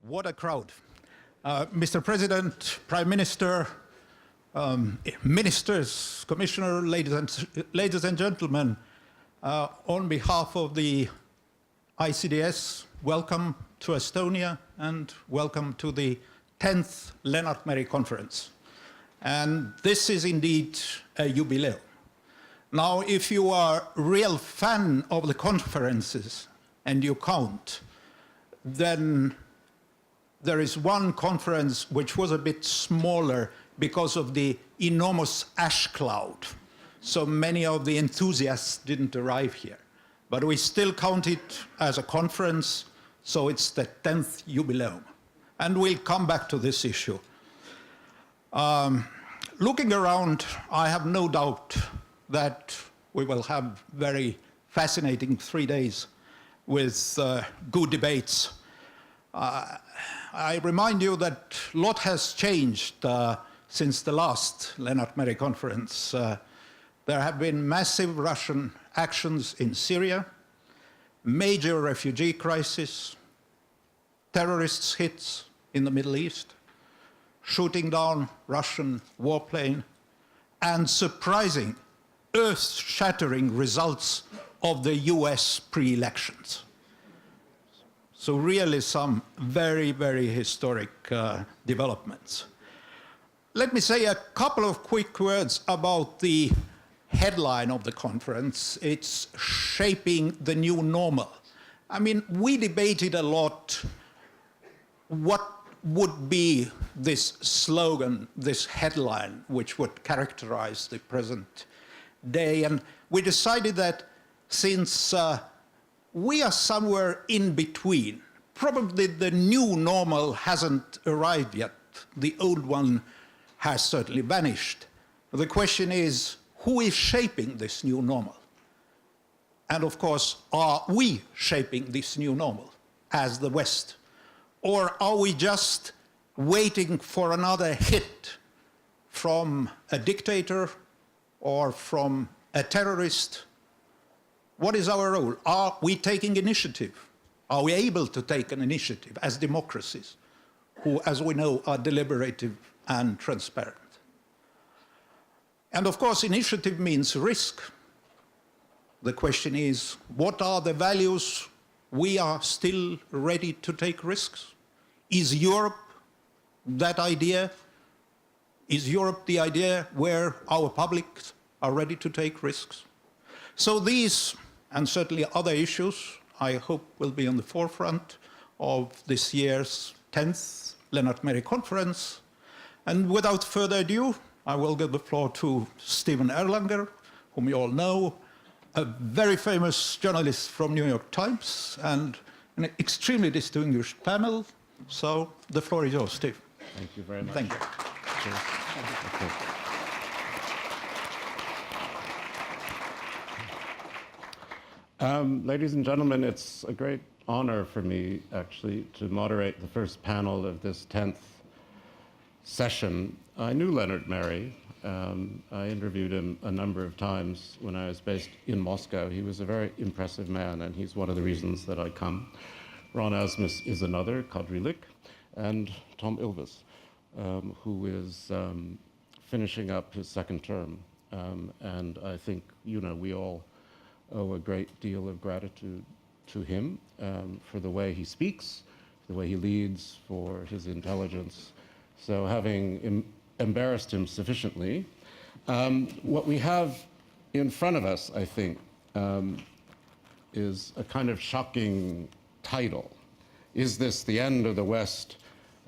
What a crowd. Mr. President, Prime Minister, ministers, Commissioner, ladies and gentlemen, on behalf of the ICDS, welcome to Estonia and welcome to the 10th Lennart Meri conference. And this is indeed a jubileum. Now, if you are a real fan of the conferences and you count, then there is one conference which was a bit smaller because of the enormous ash cloud. So many of the enthusiasts didn't arrive here. But we still count it as a conference, so it's the 10th jubileum. And we'll come back to this issue. Looking around, I have no doubt that we will have very fascinating 3 days with good debates. I remind you that a lot has changed since the last Lennart Meri conference. There have been massive Russian actions in Syria, major refugee crisis, terrorist hits in the Middle East, shooting down Russian warplane, and surprising, earth-shattering results of the US pre-elections. So really some very, very historic developments. Let me say a couple of quick words about the headline of the conference. It's shaping the new normal. I mean, we debated a lot what would be this slogan, this headline, which would characterize the present day. And we decided that since we are somewhere in between, probably the new normal hasn't arrived yet. The old one has certainly vanished. The question is, who is shaping this new normal? And of course, are we shaping this new normal as the West? Or are we just waiting for another hit from a dictator or from a terrorist? What is our role? Are we taking initiative? Are we able to take an initiative as democracies, who, as we know, are deliberative and transparent? And of course, initiative means risk. The question is, what are the values we are still ready to take risks? Is Europe that idea? Is Europe the idea where our publics are ready to take risks? So these, and certainly other issues, I hope will be on the forefront of this year's 10th Lennart Meri conference. And without further ado, I will give the floor to Stephen Erlanger, whom you all know, a very famous journalist from New York Times, and an extremely distinguished panel. So the floor is yours, Steve. Thank you very much. Thank you. Ladies and gentlemen, it's a great honor for me, actually, to moderate the first panel of this 10th session. I knew Lennart Meri. I interviewed him a number of times when I was based in Moscow. He was a very impressive man, and he's one of the reasons that I come. Ron Asmus is another, Kadri Lick, and Tom Ilves, who is finishing up his second term. And I think, you know, we all owe a great deal of gratitude to him for the way he speaks, the way he leads, for his intelligence. So having embarrassed him sufficiently, what we have in front of us, I think, is a kind of shocking title. Is this the end of the West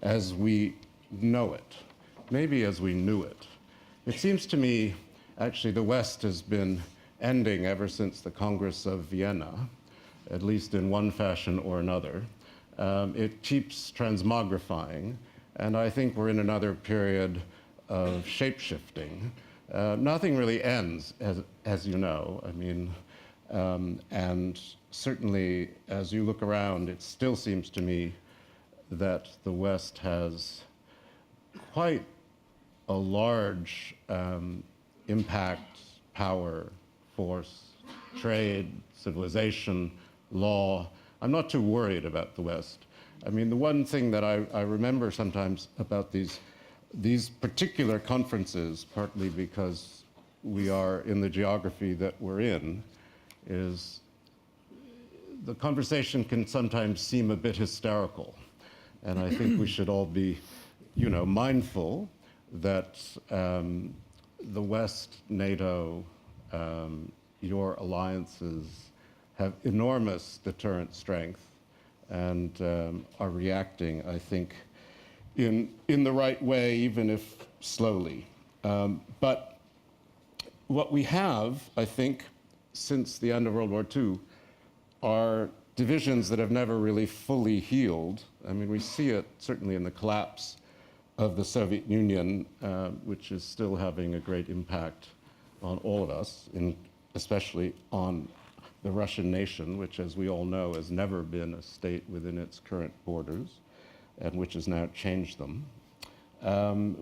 as we know it? Maybe as we knew it. It seems to me, actually, the West has been ending ever since the Congress of Vienna, at least in one fashion or another. It keeps transmogrifying, and I think we're in another period of shape-shifting. Nothing really ends, as you know. I mean, and certainly, as you look around, it still seems to me that the West has quite a large impact, power, force, trade, civilization, law. I'm not too worried about the West. I mean, the one thing that I remember sometimes about these particular conferences, partly because we are in the geography that we're in, is the conversation can sometimes seem a bit hysterical. And I think we should all be, mindful that the West, NATO, your alliances have enormous deterrent strength and are reacting, I think, in the right way, even if slowly. But what we have, I think, since the end of World War II, are divisions that have never really fully healed. I mean, we see it certainly in the collapse of the Soviet Union, which is still having a great impact on all of us, especially on the Russian nation, which, as we all know, has never been a state within its current borders, and which has now changed them.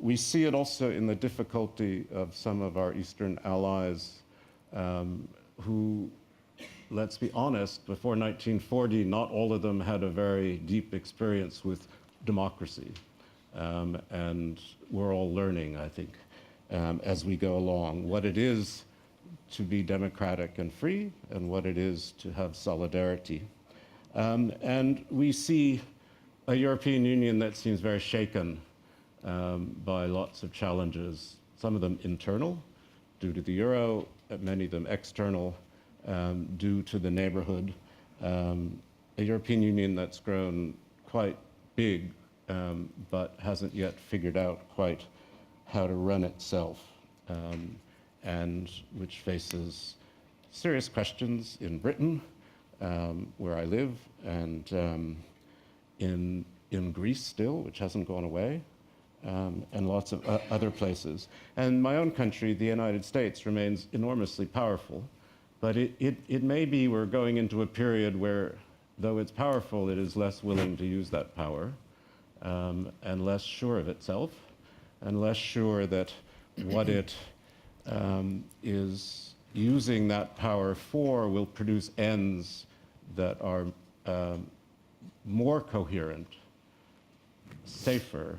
We see it also in the difficulty of some of our Eastern allies who, let's be honest, before 1940, not all of them had a very deep experience with democracy. And we're all learning, I think, as we go along, what it is to be democratic and free, and what it is to have solidarity. And we see a European Union that seems very shaken by lots of challenges, some of them internal, due to the euro, many of them external, due to the neighborhood. A European Union that's grown quite big, but hasn't yet figured out quite how to run itself, and which faces serious questions in Britain, where I live, and in Greece still, which hasn't gone away, and lots of other places. And my own country, the United States, remains enormously powerful, but it may be we're going into a period where, though it's powerful, it is less willing to use that power, and less sure of itself, and less sure that what it is using that power for will produce ends that are more coherent, safer,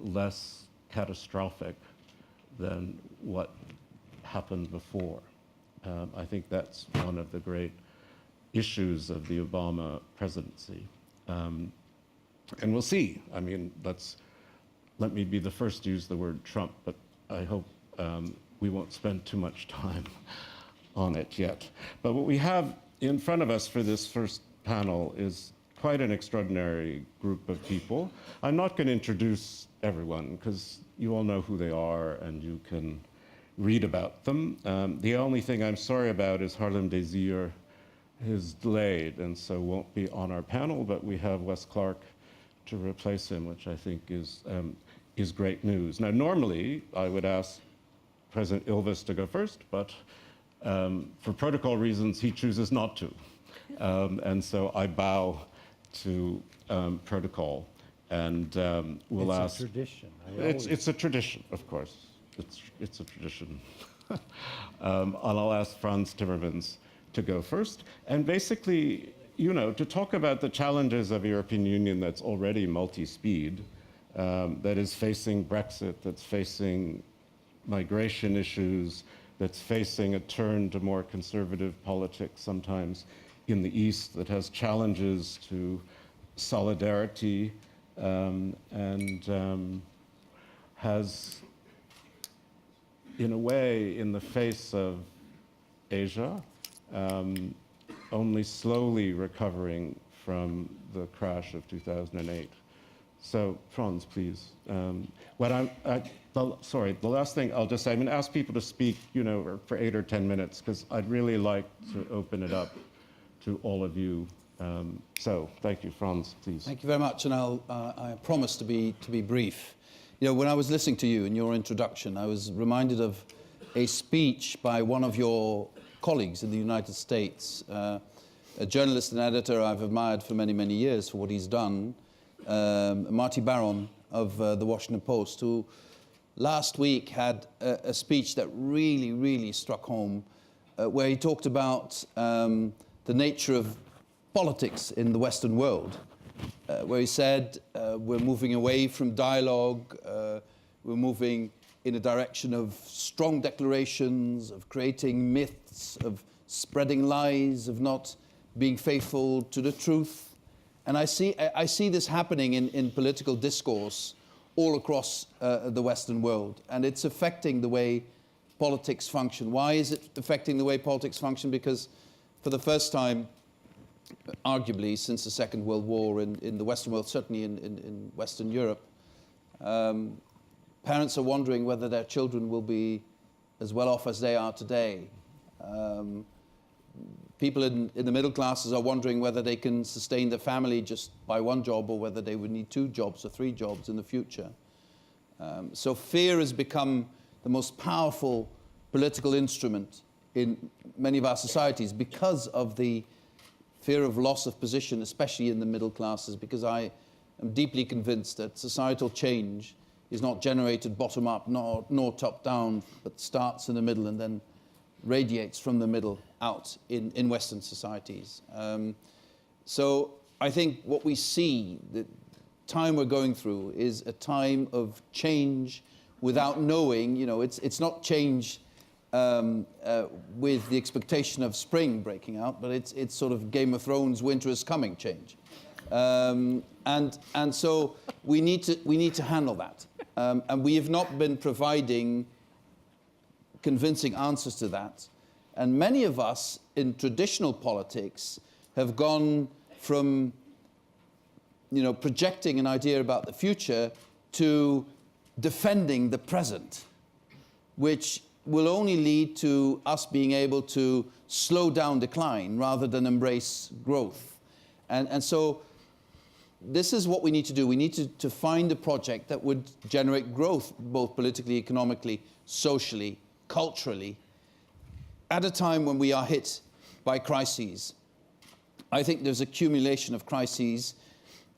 less catastrophic than what happened before. I think that's one of the great issues of the Obama presidency. And we'll see. I mean, let me be the first to use the word Trump, but I hope we won't spend too much time on it yet. But what we have in front of us for this first panel is quite an extraordinary group of people. I'm not going to introduce everyone, because you all know who they are and you can read about them. The only thing I'm sorry about is Harlem Désir is delayed, and so won't be on our panel, but we have Wes Clark to replace him, which I think is great news. Now, normally, I would ask President Ilves to go first, but for protocol reasons, he chooses not to. And so I bow to protocol, and we'll ask... It's a tradition. It's a tradition, of course. It's a tradition. And I'll ask Frans Timmermans to go first. And basically, to talk about the challenges of a European Union that's already multi-speed, that is facing Brexit, that's facing migration issues, that's facing a turn to more conservative politics sometimes in the East, that has challenges to solidarity, and has, in a way, in the face of Asia, only slowly recovering from the crash of 2008. So, Frans, please. The last thing I'll just say, I'm going to ask people to speak, for 8 or 10 minutes, because I'd really like to open it up to all of you. So, thank you, Frans, please. Thank you very much, and I promise to be brief. When I was listening to you in your introduction, I was reminded of a speech by one of your colleagues in the United States, a journalist and editor I've admired for many, many years for what he's done, Marty Baron of the Washington Post, who last week had a speech that really, really struck home, where he talked about the nature of politics in the Western world, where he said we're moving away from dialogue, we're moving in a direction of strong declarations, of creating myths, of spreading lies, of not being faithful to the truth. And I see this happening in political discourse all across the Western world, and it's affecting the way politics function. Why is it affecting the way politics function? Because for the first time, arguably, since the Second World War in the Western world, certainly in Western Europe, parents are wondering whether their children will be as well off as they are today. People in the middle classes are wondering whether they can sustain their family just by one job or whether they would need 2 jobs or 3 jobs in the future. So fear has become the most powerful political instrument in many of our societies because of the fear of loss of position, especially in the middle classes, because I am deeply convinced that societal change is not generated bottom up nor top down, but starts in the middle and then radiates from the middle out in Western societies. So I think what we see, the time we're going through, is a time of change without knowing, you know, it's not change with the expectation of spring breaking out, but it's sort of Game of Thrones, winter is coming change. And so we need to handle that. And we have not been providing convincing answers to that. And many of us in traditional politics have gone from, you know, projecting an idea about the future to defending the present, which will only lead to us being able to slow down decline rather than embrace growth. And so this is what we need to do. We need to find a project that would generate growth, both politically, economically, socially, culturally, at a time when we are hit by crises. I think there's accumulation of crises,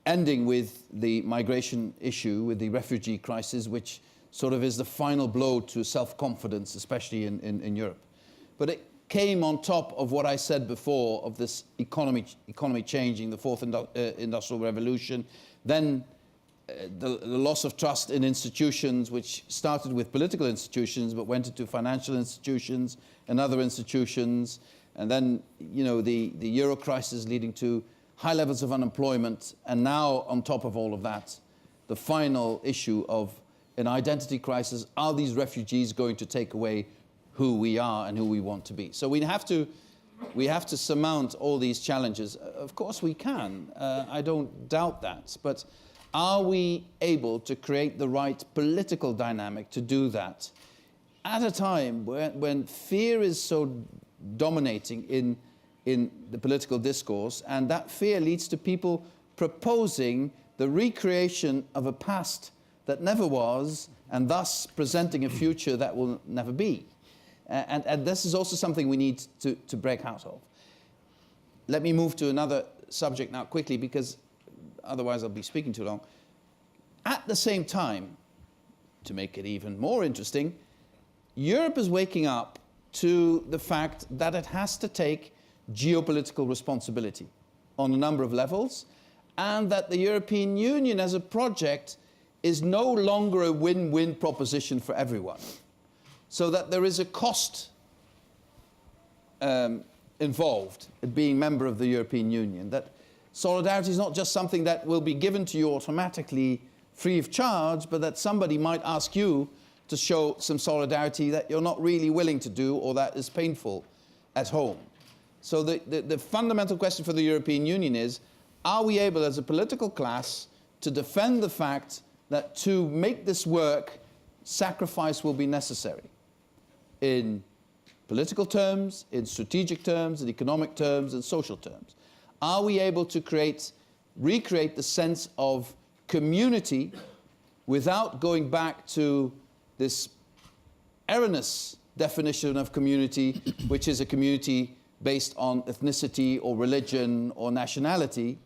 ending with the migration issue, with the refugee crisis, which sort of is the final blow to self-confidence, especially in Europe. But it came on top of what I said before, of this economy changing, the fourth industrial revolution, then the loss of trust in institutions, which started with political institutions but went into financial institutions and other institutions, and then, you know, the euro crisis leading to high levels of unemployment, and now on top of all of that, the final issue of an identity crisis. Are these refugees going to take away who we are and who we want to be? So we have to surmount all these challenges. Of course we can, I don't doubt that, but are we able to create the right political dynamic to do that at a time when fear is so dominating in the political discourse, and that fear leads to people proposing the recreation of a past that never was, and thus presenting a future that will never be. And this is also something we need to break out of. Let me move to another subject now quickly, because otherwise I'll be speaking too long. At the same time, to make it even more interesting, Europe is waking up to the fact that it has to take geopolitical responsibility on a number of levels, and that the European Union as a project is no longer a win-win proposition for everyone. So that there is a cost involved in being member of the European Union, that solidarity is not just something that will be given to you automatically free of charge, but that somebody might ask you to show some solidarity that you're not really willing to do, or that is painful at home. So the fundamental question for the European Union is, are we able as a political class to defend the fact that to make this work, sacrifice will be necessary in political terms, in strategic terms, in economic terms, in social terms? Are we able to recreate the sense of community without going back to this erroneous definition of community, which is a community based on ethnicity or religion or nationality,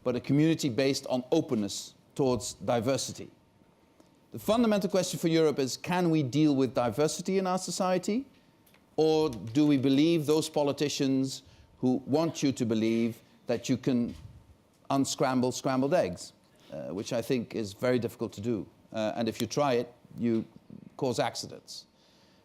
but a community based on openness towards diversity? The fundamental question for Europe is, can we deal with diversity in our society? Or do we believe those politicians who want you to believe that you can unscramble scrambled eggs, which I think is very difficult to do. And if you try it, you cause accidents.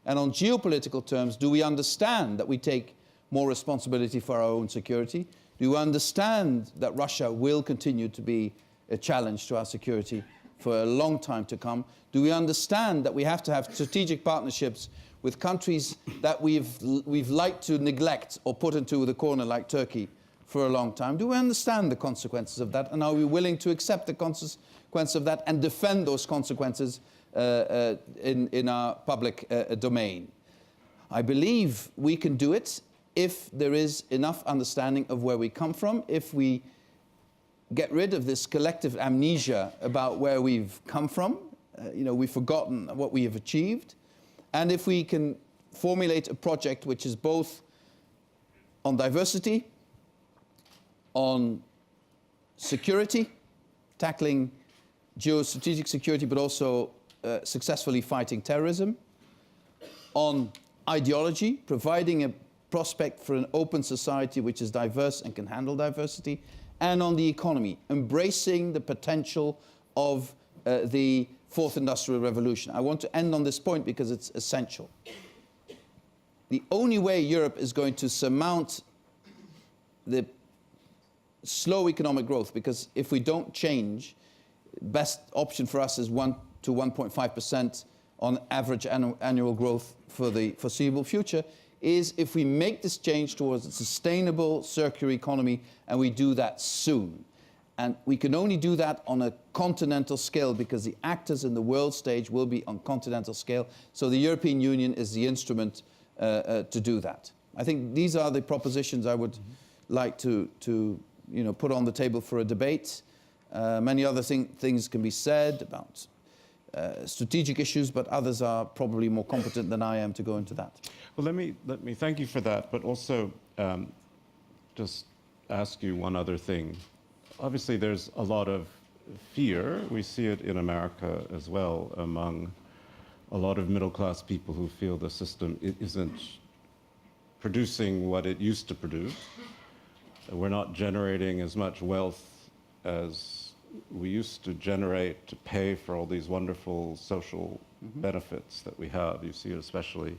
And on geopolitical terms, do we understand that we take more responsibility for our own security? Do we understand that Russia will continue to be a challenge to our security for a long time to come? Do we understand that we have to have strategic partnerships with countries that we've liked to neglect or put into the corner like Turkey for a long time? Do we understand the consequences of that? And are we willing to accept the consequence of that and defend those consequences in our public domain? I believe we can do it if there is enough understanding of where we come from, if we get rid of this collective amnesia about where we've come from, we've forgotten what we have achieved, and if we can formulate a project which is both on diversity, on security, tackling geostrategic security, but also successfully fighting terrorism, on ideology, providing a prospect for an open society which is diverse and can handle diversity, and on the economy, embracing the potential of the fourth industrial revolution. I want to end on this point because it's essential. The only way Europe is going to surmount the slow economic growth, because if we don't change, best option for us is 1 to 1.5% on average annual growth for the foreseeable future, is if we make this change towards a sustainable circular economy, and we do that soon. And we can only do that on a continental scale because the actors in the world stage will be on continental scale. So the European Union is the instrument to do that. I think these are the propositions I would like to put on the table for a debate. Many other things can be said about strategic issues, but others are probably more competent than I am to go into that. Well, let me thank you for that, but also just ask you one other thing. Obviously, there's a lot of fear. We see it in America as well among a lot of middle-class people who feel the system isn't producing what it used to produce. We're not generating as much wealth as we used to generate to pay for all these wonderful social benefits that we have. You see it especially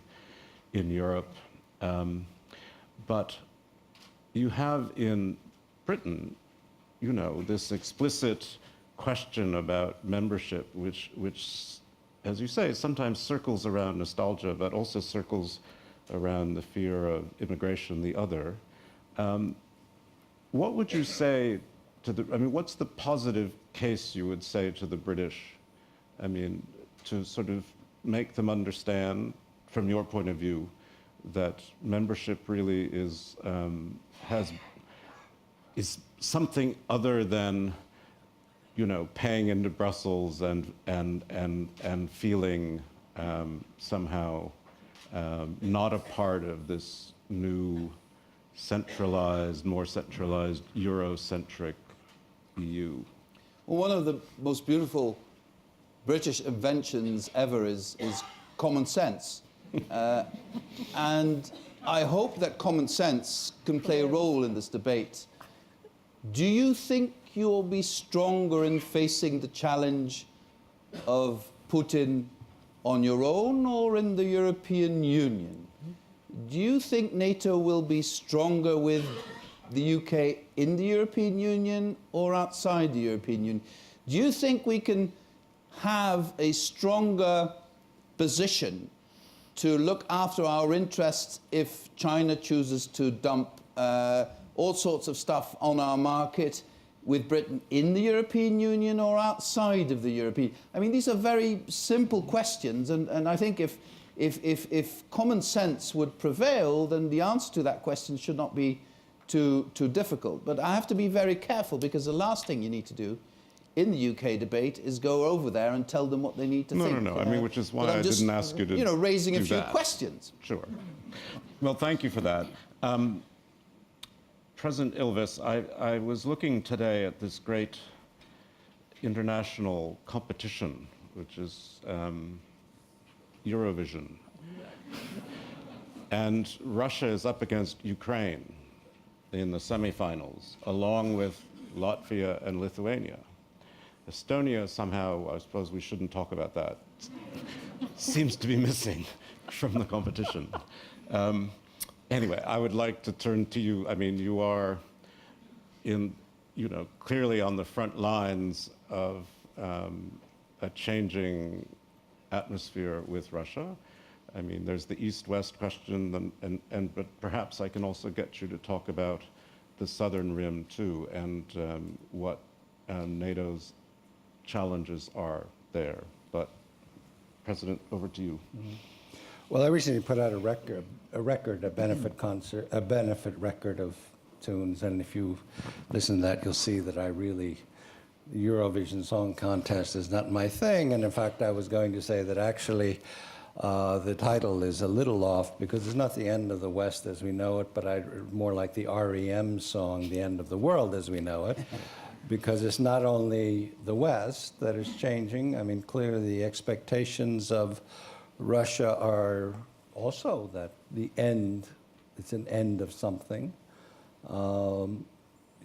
in Europe. But you have in Britain, this explicit question about membership, which, as you say, sometimes circles around nostalgia, but also circles around the fear of immigration, the other. What would you say what's the positive case you would say to the British? To sort of make them understand, from your point of view, that membership really is something other than, paying into Brussels and feeling somehow not a part of this new more centralized, Eurocentric EU. Well, one of the most beautiful British inventions ever is common sense. And I hope that common sense can play a role in this debate. Do you think you'll be stronger in facing the challenge of Putin on your own or in the European Union? Do you think NATO will be stronger with the UK in the European Union or outside the European Union? Do you think we can have a stronger position to look after our interests if China chooses to dump all sorts of stuff on our market with Britain in the European Union or outside of the European? These are very simple questions, and I think if common sense would prevail, then the answer to that question should not be too difficult. But I have to be very careful, because the last thing you need to do in the UK debate is go over there and tell them what they need to think. No. Which is why I didn't ask you to raising a few that. questions. Sure. Well, thank you for that. President Ilves, I was looking today at this great international competition, which is Eurovision. And Russia is up against Ukraine in the semifinals, along with Latvia, and Lithuania. Estonia, somehow, I suppose we shouldn't talk about that, seems to be missing from the competition. Anyway, I would like to turn to you. I mean, you are clearly on the front lines of a changing atmosphere with Russia. I mean, there's the East-West question, but perhaps I can also get you to talk about the Southern Rim too, and what NATO's challenges are there. But President, over to you. Mm-hmm. Well, I recently put out a benefit record of tunes, and if you listen to that, you'll see that the Eurovision Song Contest is not my thing, and in fact, I was going to say that actually the title is a little off because it's not the end of the West as we know it, but more like the REM song, The End of the World as we know it, because it's not only the West that is changing. I mean, clearly the expectations of Russia are also that it's an end of something.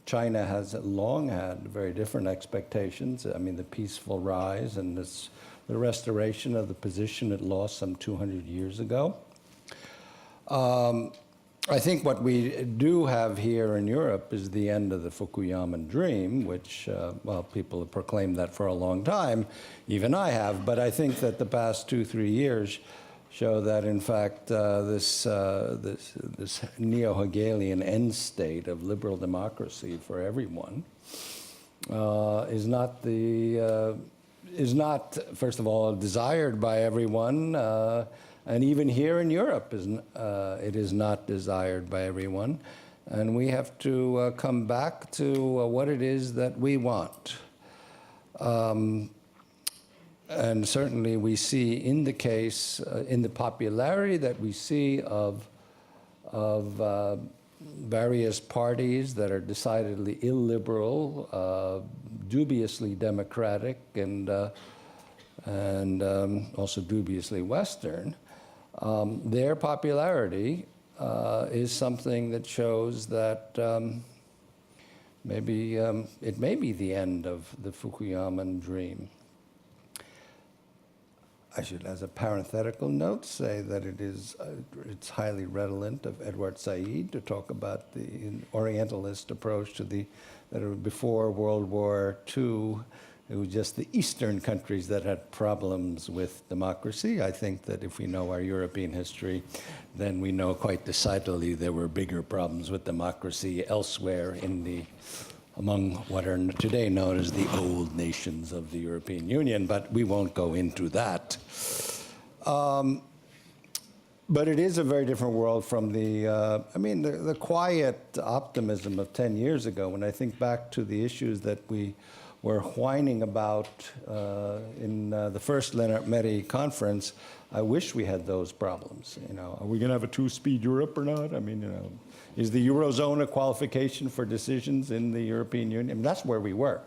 China has long had very different expectations. I mean, the peaceful rise and the restoration of the position it lost some 200 years ago. I think what we do have here in Europe is the end of the Fukuyaman dream, which, well, people have proclaimed that for a long time. Even I have. But I think that the past 2-3 years show that, in fact, this neo-Hegelian end state of liberal democracy for everyone is not, first of all, desired by everyone. And even here in Europe, it is not desired by everyone. And we have to come back to what it is that we want. And certainly we see in the case, in the popularity that we see of various parties that are decidedly illiberal, dubiously democratic, and also dubiously Western, their popularity is something that shows that maybe it may be the end of the Fukuyaman dream. I should, as a parenthetical note, say that it's highly redolent of Edward Said to talk about the Orientalist approach to that before World War II. It was just the Eastern countries that had problems with democracy. I think that if we know our European history, then we know quite decidedly there were bigger problems with democracy elsewhere among what are today known as the old nations of the European Union, but we won't go into that. But it is a very different world from the quiet optimism of 10 years ago. When I think back to the issues that we were whining about in the first Lennart Meri conference, I wish we had those problems. Are we going to have a two-speed Europe or not? I mean, is the Eurozone a qualification for decisions in the European Union? I mean, that's where we were.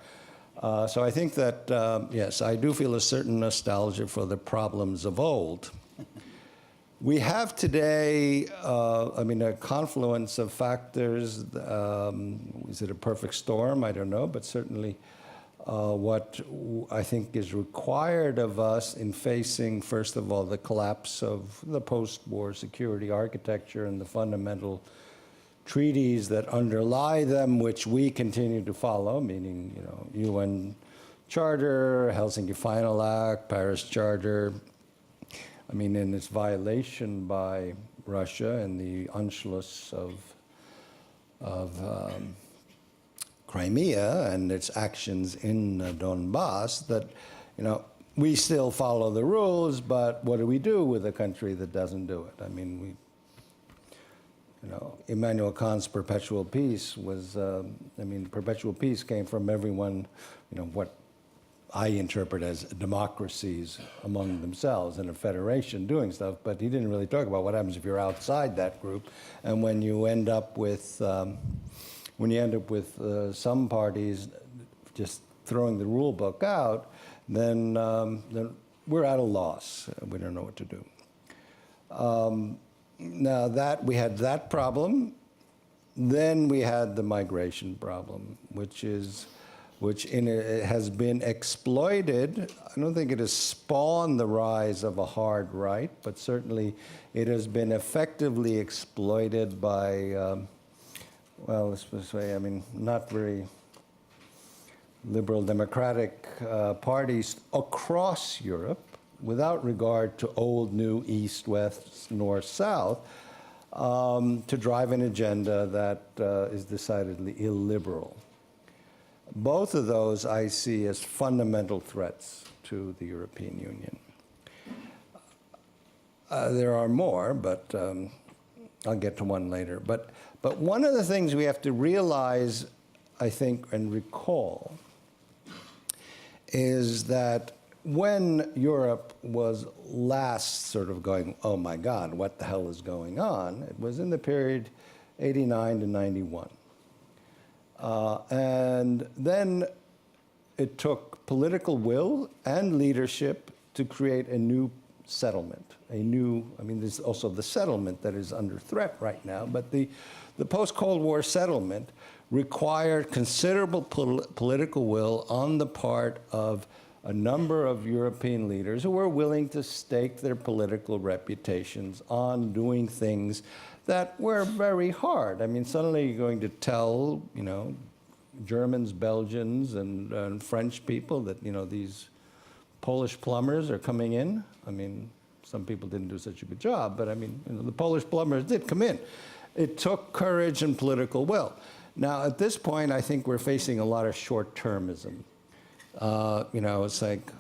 So I think that, yes, I do feel a certain nostalgia for the problems of old. We have today, a confluence of factors. Is it a perfect storm? I don't know, but certainly what I think is required of us in facing, first of all, the collapse of the post-war security architecture and the fundamental treaties that underlie them, which we continue to follow, meaning, UN Charter, Helsinki Final Act, Paris Charter. I mean, in its violation by Russia and the Anschluss of Crimea and its actions in Donbass, that, we still follow the rules, but what do we do with a country that doesn't do it? I mean, Immanuel Kant's perpetual peace was, perpetual peace came from everyone, what I interpret as democracies among themselves and a federation doing stuff, but he didn't really talk about what happens if you're outside that group. And when you end up with, some parties just throwing the rule book out, then we're at a loss. We don't know what to do. Now that we had that problem, Then we had the migration problem, which it has been exploited. I don't think it has spawned the rise of a hard right, but certainly it has been effectively exploited by, well, let's say, I mean, not very liberal democratic parties across Europe, without regard to old, new, east, west, north, south, to drive an agenda that is decidedly illiberal. Both of those I see as fundamental threats to the European Union. There are more, but I'll get to one later. But one of the things we have to realize, I think, and recall, is that when Europe was last sort of going, oh my God, what the hell is going on? It was in the period 89 to 91. And then it took political will and leadership to create a new settlement, I mean, there's also the settlement that is under threat right now, but the post-Cold War settlement required considerable political will on the part of a number of European leaders who were willing to stake their political reputations on doing things that were very hard. I mean, suddenly you're going to tell, you know, Germans, Belgians, and French people that, you know, these Polish plumbers are coming in. I mean, some people didn't do such a good job, but I mean, you know, the Polish plumbers did come in. It took courage and political will. Now, at this point, I think we're facing a lot of short-termism. You know, it's like,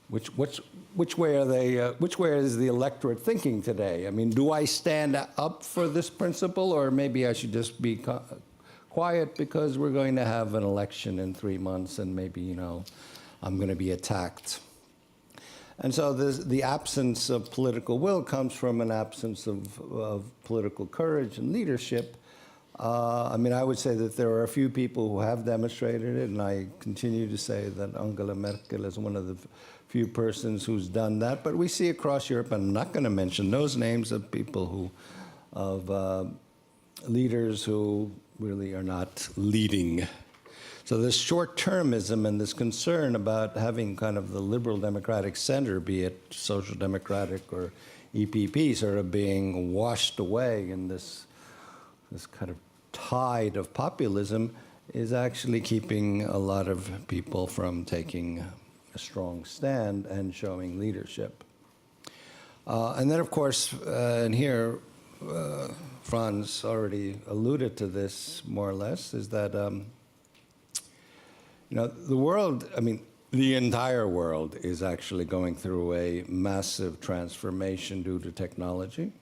which way are they? Which way is the electorate thinking today? I mean, do I stand up for this principle, or maybe I should just be quiet because we're going to have an election in 3 months, and maybe, you know, I'm going to be attacked. And so the absence of political will comes from an absence of political courage and leadership. I mean, I would say that there are a few people who have demonstrated it, and I continue to say that Angela Merkel is one of the few persons who's done that. But we see across Europe, and I'm not going to mention those names of people of leaders who really are not leading. So this short-termism and this concern about having kind of the liberal democratic center, be it social democratic or EPP, sort of being washed away in this kind of tide of populism, is actually keeping a lot of people from taking a strong stand and showing leadership. And then, of course, and here, Frans already alluded to this more or less, is that you know, the world, I mean, the entire world is actually going through a massive transformation due to technology.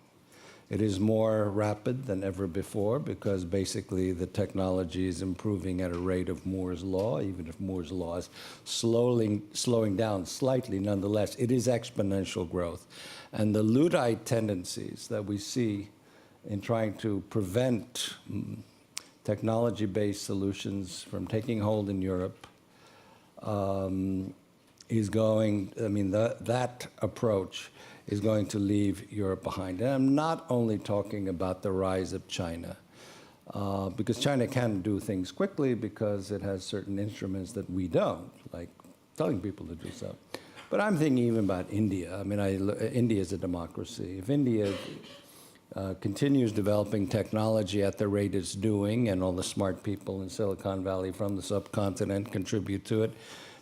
It is more rapid than ever before because basically the technology is improving at a rate of Moore's law, even if Moore's law is slowing down slightly. Nonetheless, it is exponential growth. And the Luddite tendencies that we see in trying to prevent technology-based solutions from taking hold in Europe is going, I mean, that approach is going to leave Europe behind. And I'm not only talking about the rise of China, because China can do things quickly because it has certain instruments that we don't, like telling people to do so. But I'm thinking even about India. I mean, India is a democracy. If India continues developing technology at the rate it's doing, and all the smart people in Silicon Valley from the subcontinent contribute to it,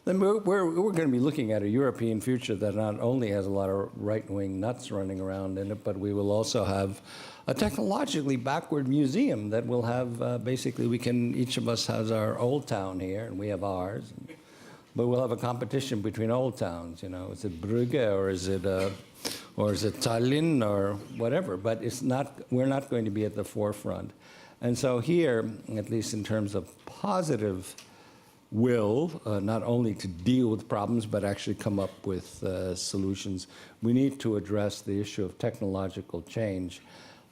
then we're going to be looking at a European future that not only has a lot of right-wing nuts running around in it, but we will also have a technologically backward museum that will have, basically, each of us has our old town here, and we have ours. But we'll have a competition between old towns, you know. Is it Brugge, or is it Tallinn, or whatever? But we're not going to be at the forefront. And so here, at least in terms of positive will, not only to deal with problems, but actually come up with solutions, we need to address the issue of technological change,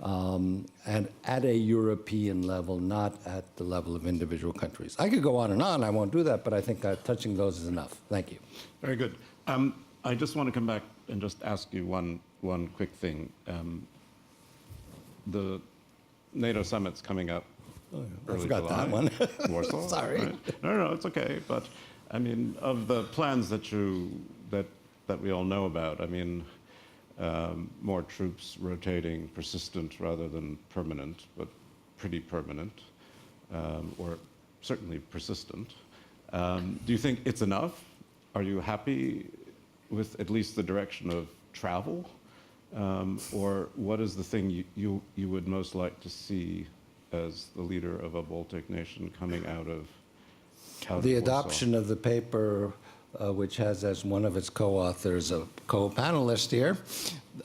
and at a European level, not at the level of individual countries. I could go on, I won't do that, but I think touching those is enough. Thank you. Very good. I just want to come back and just ask you one quick thing. The NATO summit's coming up. I early forgot July. that one. Warsaw. Sorry. Right? No, it's okay. But I mean, of the plans that we all know about, I mean, more troops rotating, persistent rather than permanent, but pretty permanent, or certainly persistent. Do you think it's enough? Are you happy with at least the direction of travel? Or what is the thing you would most like to see as the leader of a Baltic nation coming out of The Warsaw? adoption of the paper, which has as one of its co-authors a co-panelist here,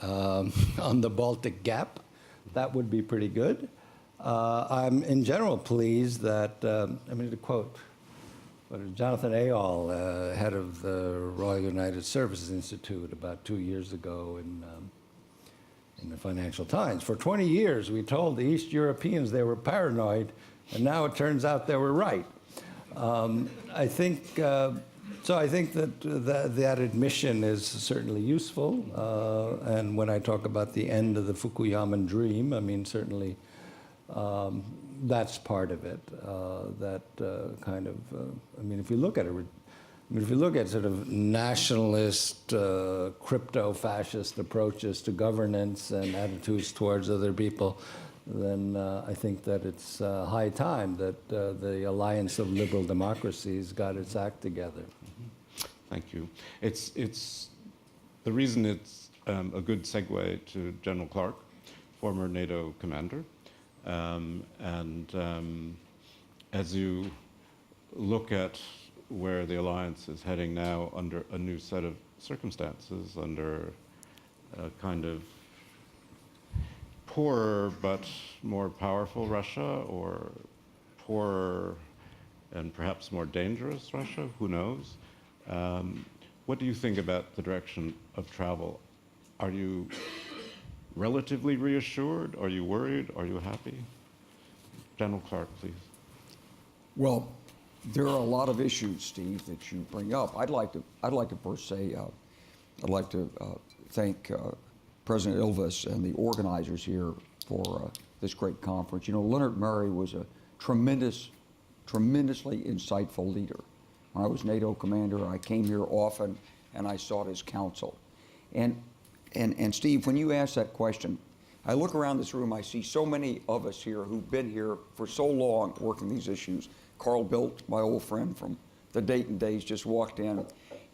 on the Baltic Gap, that would be pretty good. I'm in general pleased that, I mean, to quote Jonathan Ayall, head of the Royal United Services Institute, about 2 years ago in the Financial Times. For 20 years, we told the East Europeans they were paranoid, and now it turns out they were right. I think that admission is certainly useful. And when I talk about the end of the Fukuyaman dream, I mean, certainly that's part of it. I mean, if you look at it, if you look at sort of nationalist, crypto-fascist approaches to governance and attitudes towards other people, then I think that it's high time that the Alliance of Liberal Democracies got its act together. Thank you. It's the reason it's a good segue to General Clark, former NATO commander. As you look at where the alliance is heading now under a new set of circumstances, under a kind of poorer but more powerful Russia, or poorer and perhaps more dangerous Russia, who knows? What do you think about the direction of travel? Are you relatively reassured? Are you worried? Are you happy? General Clark, please. Well, there are a lot of issues, Steve, that you bring up. I'd like to first say, I'd like to thank President Ilves and the organizers here for this great conference. You know, Lennart Meri was a tremendously insightful leader. When I was NATO commander, I came here often and I sought his counsel. And Steve, when you ask that question, I look around this room, I see so many of us here who've been here for so long working these issues. Carl Bildt, my old friend from the Dayton days, just walked in.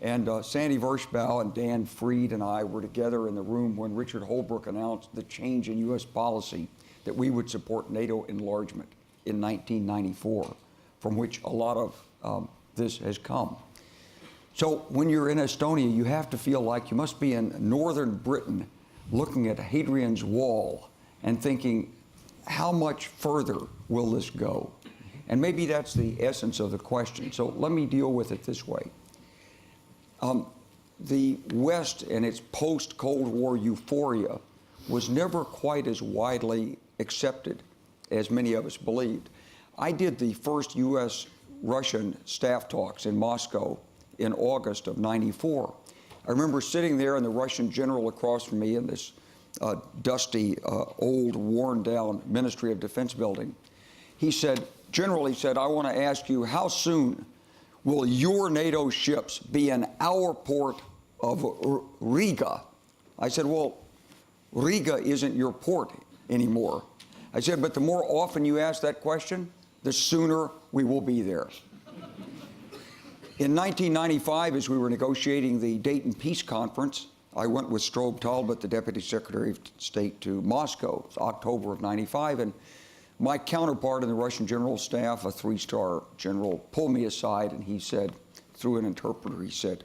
And Sandy Vershbow and Dan Freed and I were together in the room when Richard Holbrooke announced the change in U.S. policy that we would support NATO enlargement in 1994, from which a lot of this has come. So when you're in Estonia, you have to feel like you must be in northern Britain looking at Hadrian's Wall and thinking, how much further will this go? And maybe that's the essence of the question. So let me deal with it this way. The West and its post-Cold War euphoria was never quite as widely accepted as many of us believed. I did the first U.S.-Russian staff talks in Moscow in August of '94. I remember sitting there and the Russian general across from me in this dusty, old, worn-down Ministry of Defense building. He said, General, he said, I want to ask you, how soon will your NATO ships be in our port of Riga? I said, well, Riga isn't your port anymore. I said, but the more often you ask that question, the sooner we will be there. In 1995, as we were negotiating the Dayton Peace Conference, I went with Strobe Talbot, the Deputy Secretary of State, to Moscow. It was October of '95, and my counterpart in the Russian General Staff, a three-star general, pulled me aside and he said, through an interpreter, he said,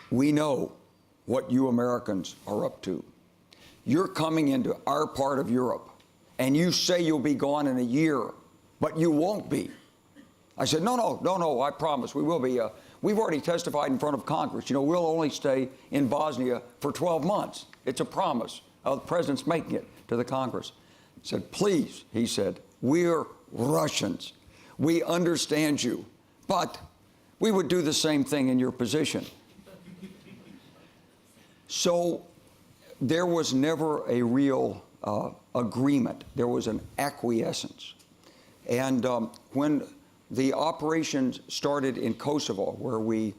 we know what you Americans are up to. You're coming into our part of Europe, and you say you'll be gone in a year, but you won't be. I said, no, I promise we will be. We've already testified in front of Congress. You know, we'll only stay in Bosnia for 12 months. It's a promise. The president's making it to the Congress. He said, please, he said, we're Russians. We understand you, but we would do the same thing in your position. So there was never a real agreement. There was an acquiescence. And when the operations started in Kosovo, where we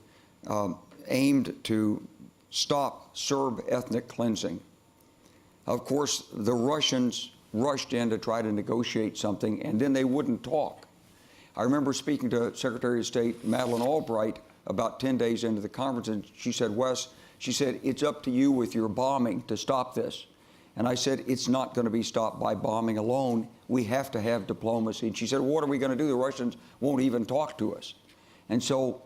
aimed to stop Serb ethnic cleansing, of course, the Russians rushed in to try to negotiate something, and then they wouldn't talk. I remember speaking to Secretary of State Madeleine Albright about 10 days into the conference, and she said, Wes, she said, it's up to you with your bombing to stop this. And I said, it's not going to be stopped by bombing alone. We have to have diplomacy. And she said, what are we going to do? The Russians won't even talk to us. And so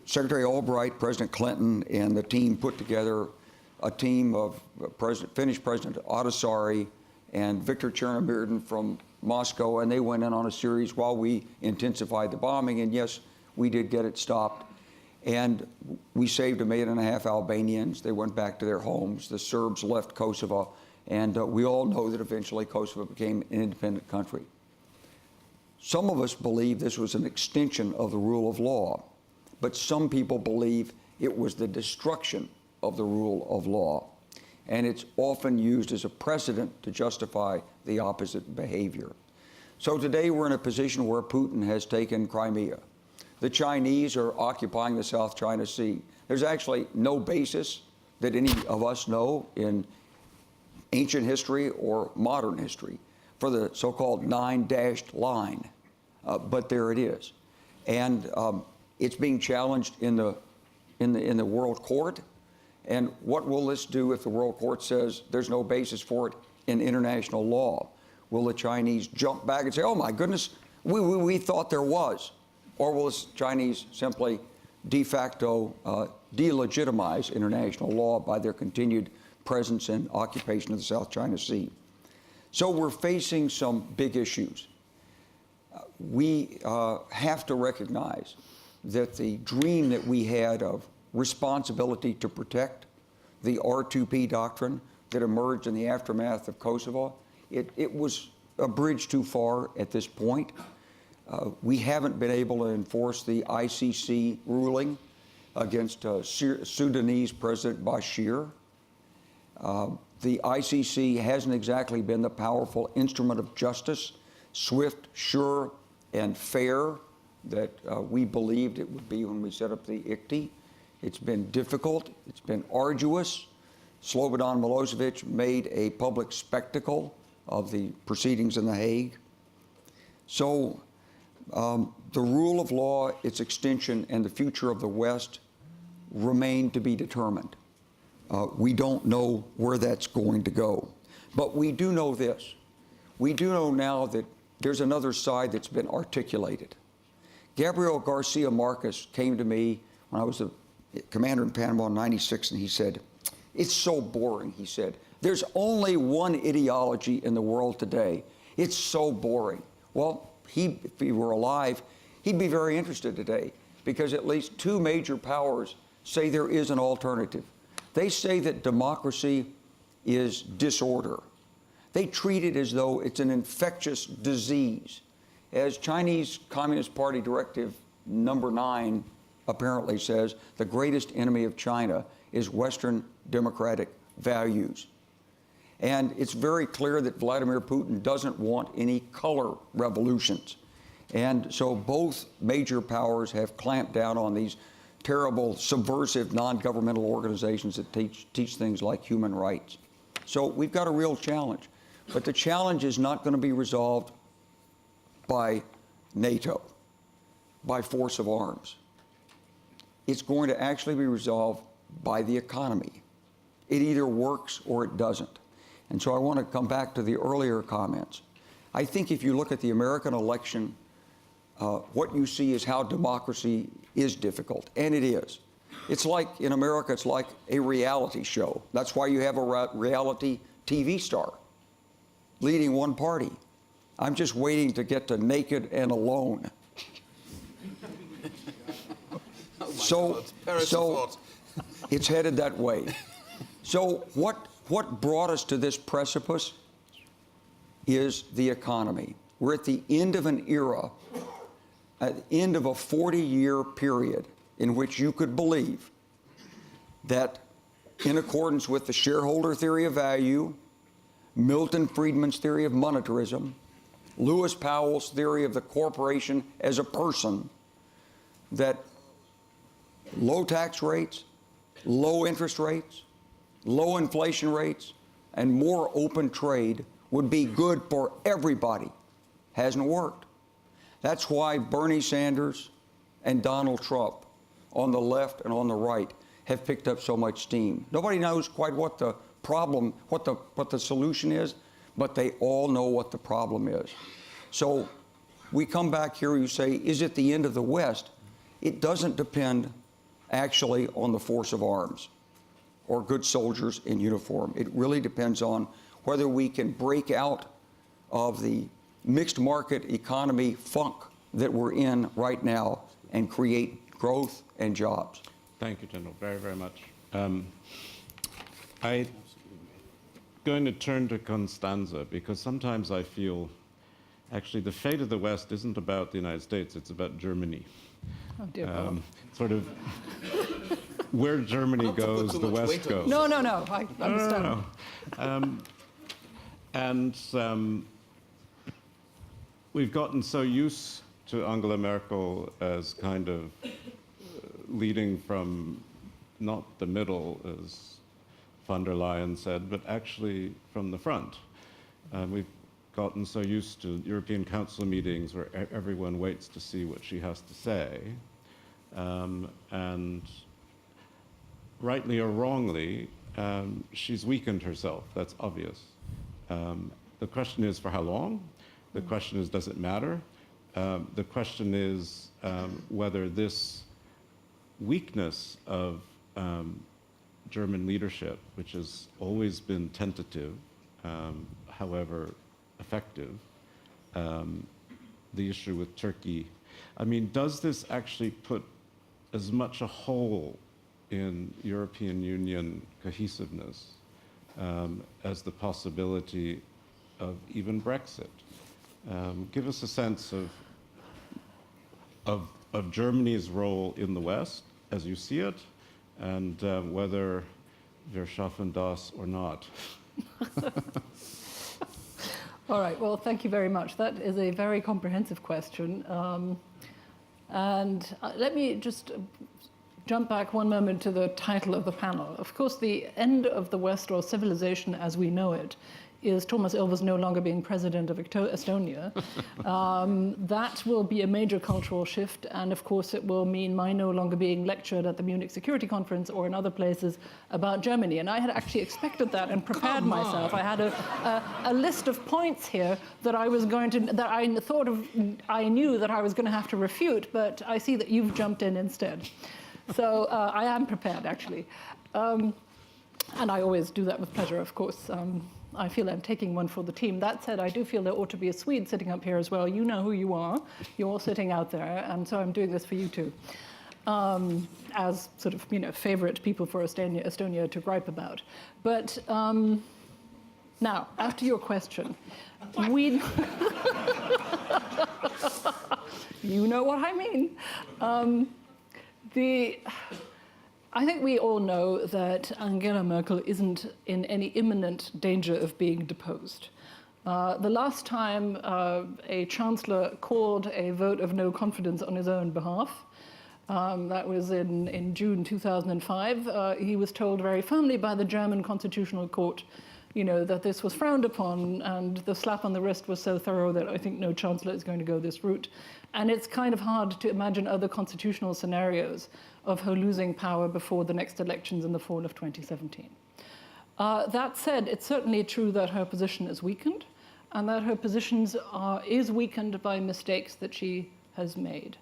Secretary Albright, President Clinton, and the team put together a team of Finnish President Ahtisaari and Viktor Chernomyrdin from Moscow, and they went in on a series while we intensified the bombing. And yes, we did get it stopped. And we saved 1.5 million Albanians. They went back to their homes. The Serbs left Kosovo. And we all know that eventually Kosovo became an independent country. Some of us believe this was an extension of the rule of law, but some people believe it was the destruction of the rule of law. And it's often used as a precedent to justify the opposite behavior. So today we're in a position where Putin has taken Crimea. The Chinese are occupying the South China Sea. There's actually no basis that any of us know in ancient history or modern history for the so-called 9-dashed line, but there it is. And it's being challenged in the World Court. And what will this do if the World Court says there's no basis for it in international law? Will the Chinese jump back and say, oh my goodness, we thought there was? Or will the Chinese simply de facto delegitimize international law by their continued presence and occupation of the South China Sea? So we're facing some big issues. We have to recognize that the dream that we had of responsibility to protect, the R2P doctrine that emerged in the aftermath of Kosovo, it was a bridge too far at this point. We haven't been able to enforce the ICC ruling against Sudanese President Bashir. The ICC hasn't exactly been the powerful instrument of justice, swift, sure, and fair that we believed it would be when we set up the ICTY. It's been difficult. It's been arduous. Slobodan Milosevic made a public spectacle of the proceedings in The Hague. So the rule of law, its extension, and the future of the West remain to be determined. We don't know where that's going to go. But we do know this. We do know now that there's another side that's been articulated. Gabriel Garcia Marquez came to me when I was a commander in Panama in '96, and he said, it's so boring, he said. There's only one ideology in the world today. It's so boring. Well, if he were alive, he'd be very interested today, because at least two major powers say there is an alternative. They say that democracy is disorder. They treat it as though it's an infectious disease. As Chinese Communist Party Directive number 9 apparently says, the greatest enemy of China is Western democratic values. And it's very clear that Vladimir Putin doesn't want any color revolutions. And so both major powers have clamped down on these terrible, subversive, non-governmental organizations that teach things like human rights. So we've got a real challenge. But the challenge is not going to be resolved by NATO, by force of arms. It's going to actually be resolved by the economy. It either works or it doesn't. And so I want to come back to the earlier comments. I think if you look at the American election, what you see is how democracy is difficult, and it is. It's like, in America, it's like a reality show. That's why you have a reality TV star leading one party. I'm just waiting to get to Naked and Alone. So it's headed that way. So what brought us to this precipice is the economy. We're at the end of an era, at the end of a 40-year period in which you could believe that, in accordance with the shareholder theory of value Milton Friedman's theory of monetarism, Lewis Powell's theory of the corporation as a person, that low tax rates, low interest rates, low inflation rates, and more open trade would be good for everybody. Hasn't worked. That's why Bernie Sanders and Donald Trump on the left and on the right have picked up so much steam. Nobody knows quite what the problem, what the solution is, but they all know what the problem is. So we come back here, you say, is it the end of the West? It doesn't depend actually on the force of arms or good soldiers in uniform. It really depends on whether we can break out of the mixed market economy funk that we're in right now and create growth and jobs. Thank you, General, very, very much. I'm going to turn to Constanze, because sometimes I feel actually the fate of the West isn't about the United States, it's about Germany. Oh, dear God. Sort of where Germany goes, the West goes. No, I understand. And we've gotten so used to Angela Merkel as kind of leading from not the middle, as von der Leyen said, but actually from the front. We've gotten so used to European Council meetings where everyone waits to see what she has to say. And rightly or wrongly, she's weakened herself. That's obvious. The question is, for how long? The question is, does it matter? The question is whether this weakness of German leadership, which has always been tentative, however effective, the issue with Turkey, I mean, does this actually put as much a hole in European Union cohesiveness as the possibility of even Brexit? Give us a sense of Germany's role in the West as you see it, and whether wir schaffen das or not. All right, well, thank you very much. That is a very comprehensive question. And let me just jump back one moment to the title of the panel. Of course, the end of the West, or civilization as we know it, is Toomas Ilves no longer being president of Estonia. That will be a major cultural shift, and of course it will mean my no longer being lectured at the Munich Security Conference or in other places about Germany. And I had actually expected that and prepared myself. I had a list of points here that I was going to, that I thought of, I knew that I was going to have to refute, but I see that you've jumped in instead. So I am prepared, actually. And I always do that with pleasure, of course. I feel I'm taking one for the team. That said, I do feel there ought to be a Swede sitting up here as well. You know who you are. You're all sitting out there, and so I'm doing this for you too. As sort of, favorite people for Estonia to gripe about. But now, after your question, we... You know what I mean. I think we all know that Angela Merkel isn't in any imminent danger of being deposed. The last time a chancellor called a vote of no confidence on his own behalf, that was in June 2005, he was told very firmly by the German Constitutional Court, that this was frowned upon, and the slap on the wrist was so thorough that I think no chancellor is going to go this route. And it's kind of hard to imagine other constitutional scenarios of her losing power before the next elections in the fall of 2017. That said, it's certainly true that her position is weakened, and that her position is weakened by mistakes that she has made.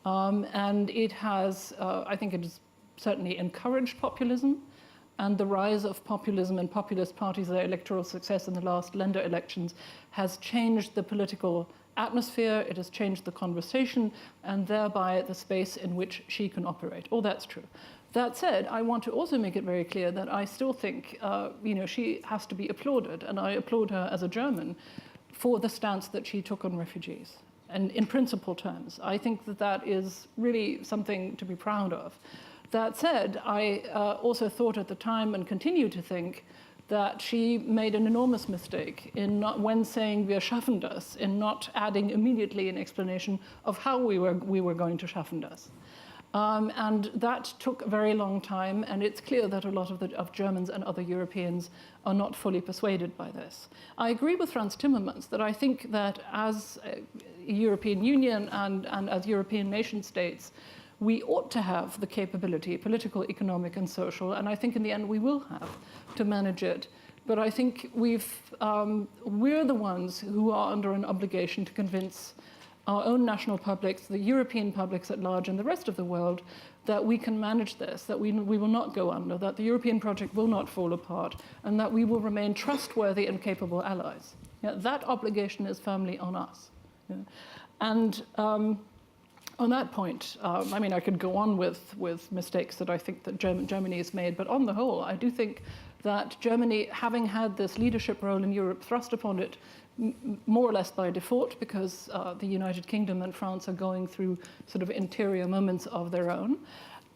And it has, I think it has certainly encouraged populism, and the rise of populism and populist parties, their electoral success in the last Länder elections has changed the political atmosphere, it has changed the conversation, and thereby the space in which she can operate. All that's true. That said, I want to also make it very clear that I still think, she has to be applauded, and I applaud her as a German for the stance that she took on refugees. And in principle terms, I think that that is really something to be proud of. That said, I also thought at the time, and continue to think, that she made an enormous mistake in not, when saying wir schaffen das, in not adding immediately an explanation of how we were going to schaffen das. And that took a very long time, and it's clear that a lot of Germans and other Europeans are not fully persuaded by this. I agree with Frans Timmermans that I think that as a European Union and as European nation states, we ought to have the capability, political, economic, and social, and I think in the end we will have to manage it. But I think we're the ones who are under an obligation to convince our own national publics, the European publics at large, and the rest of the world, that we can manage this, that we will not go under, that the European project will not fall apart, and that we will remain trustworthy and capable allies. Yeah, that obligation is firmly on us. Yeah. And on that point, I mean, I could go on with mistakes that I think that Germany has made, but on the whole, I do think that Germany, having had this leadership role in Europe thrust upon it more or less by default, because the United Kingdom and France are going through sort of interior moments of their own.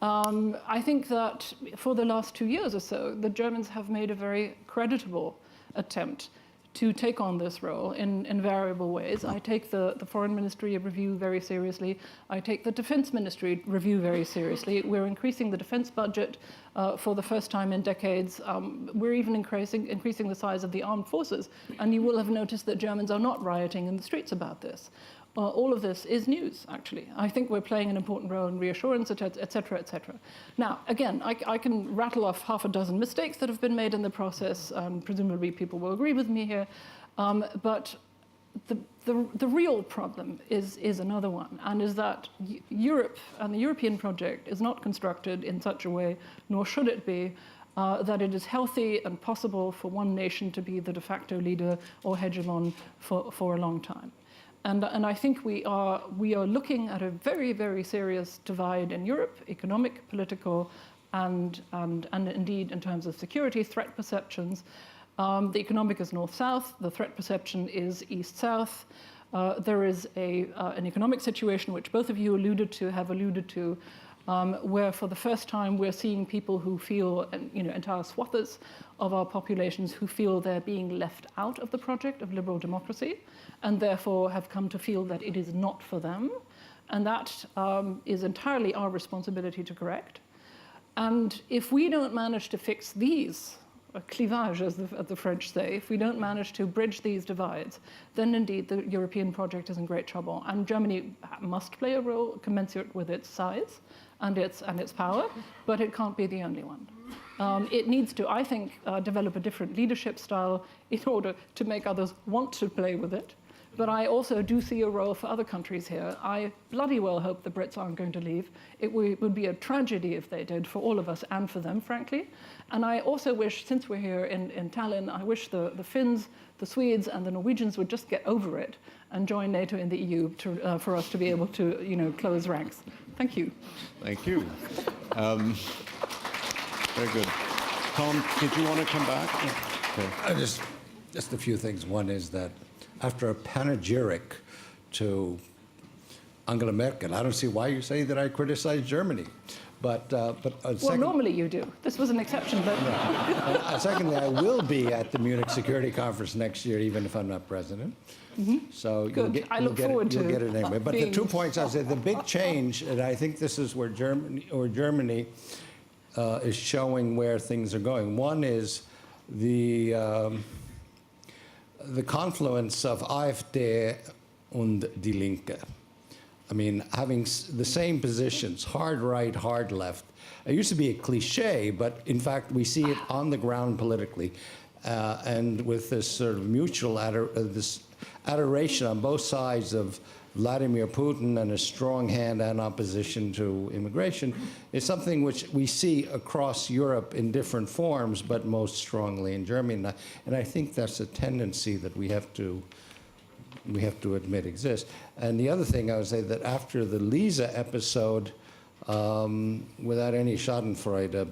I think that for the last 2 years or so, the Germans have made a very creditable attempt to take on this role in variable ways. I take the Foreign Ministry review very seriously. I take the Defense Ministry review very seriously. We're increasing the defense budget for the first time in decades. We're even increasing the size of the armed forces. And you will have noticed that Germans are not rioting in the streets about this. All of this is news, actually. I think we're playing an important role in reassurance, et cetera, et cetera. Now, again, I can rattle off half a dozen mistakes that have been made in the process. Presumably people will agree with me here. But the real problem is another one, and is that Europe and the European project is not constructed in such a way, nor should it be, that it is healthy and possible for one nation to be the de facto leader or hegemon for a long time. And I think we are looking at a very, very serious divide in Europe, economic, political, and indeed in terms of security, threat perceptions. The economic is north-south, the threat perception is east-south. There is an economic situation which both of you have alluded to, where for the first time we're seeing people who feel, entire swaths of our populations who feel they're being left out of the project of liberal democracy, and therefore have come to feel that it is not for them. And that is entirely our responsibility to correct. And if we don't manage to fix these clivage, as the French say, if we don't manage to bridge these divides, then indeed the European project is in great trouble. And Germany must play a role commensurate with its size and its power, but it can't be the only one. It needs to, I think, develop a different leadership style in order to make others want to play with it. But I also do see a role for other countries here. I bloody well hope the Brits aren't going to leave. It would be a tragedy if they did, for all of us and for them, frankly. And I also wish, since we're here in Tallinn, I wish the Finns, the Swedes, and the Norwegians would just get over it and join NATO in the EU for us to be able to, close ranks. Thank you. Thank you. Very good. Tom, did you want to come back? Yeah. Okay. Just a few things. One is that after a panegyric to Angela Merkel, I don't see why you say that I criticize Germany. But well, normally you do. This was an exception, but... Secondly, I will be at the Munich Security Conference next year, even if I'm not president. Mm-hmm. So I look forward to you'll get it anyway. But the 2 points I said, the big change, and I think this is where Germany is showing where things are going. One is the confluence of AfD and Die Linke. I mean, having the same positions, hard right, hard left. It used to be a cliche, but in fact, we see it on the ground politically. And with this sort of mutual this adoration on both sides of Vladimir Putin and a strong hand and opposition to immigration is something which we see across Europe in different forms, but most strongly in Germany. And I think that's a tendency that we have to admit exists. And the other thing I would say that after the Lisa episode, without any schadenfreude,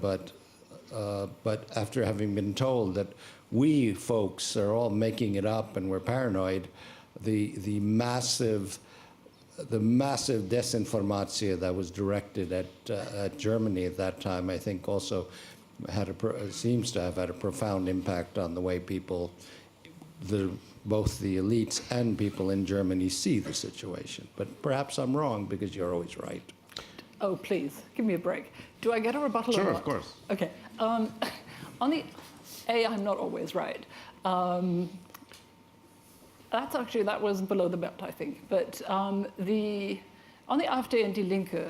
but after having been told that we folks are all making it up and we're paranoid, the massive disinformation that was directed at Germany at that time, I think also seems to have had a profound impact on the way people, both the elites and people in Germany see the situation. But perhaps I'm wrong, because you're always right. Oh, please, give me a break. Do I get a rebuttal or Sure, not? of course. Okay. On the I'm not always right. That was below the belt, I think. But on the AfD and Die Linke,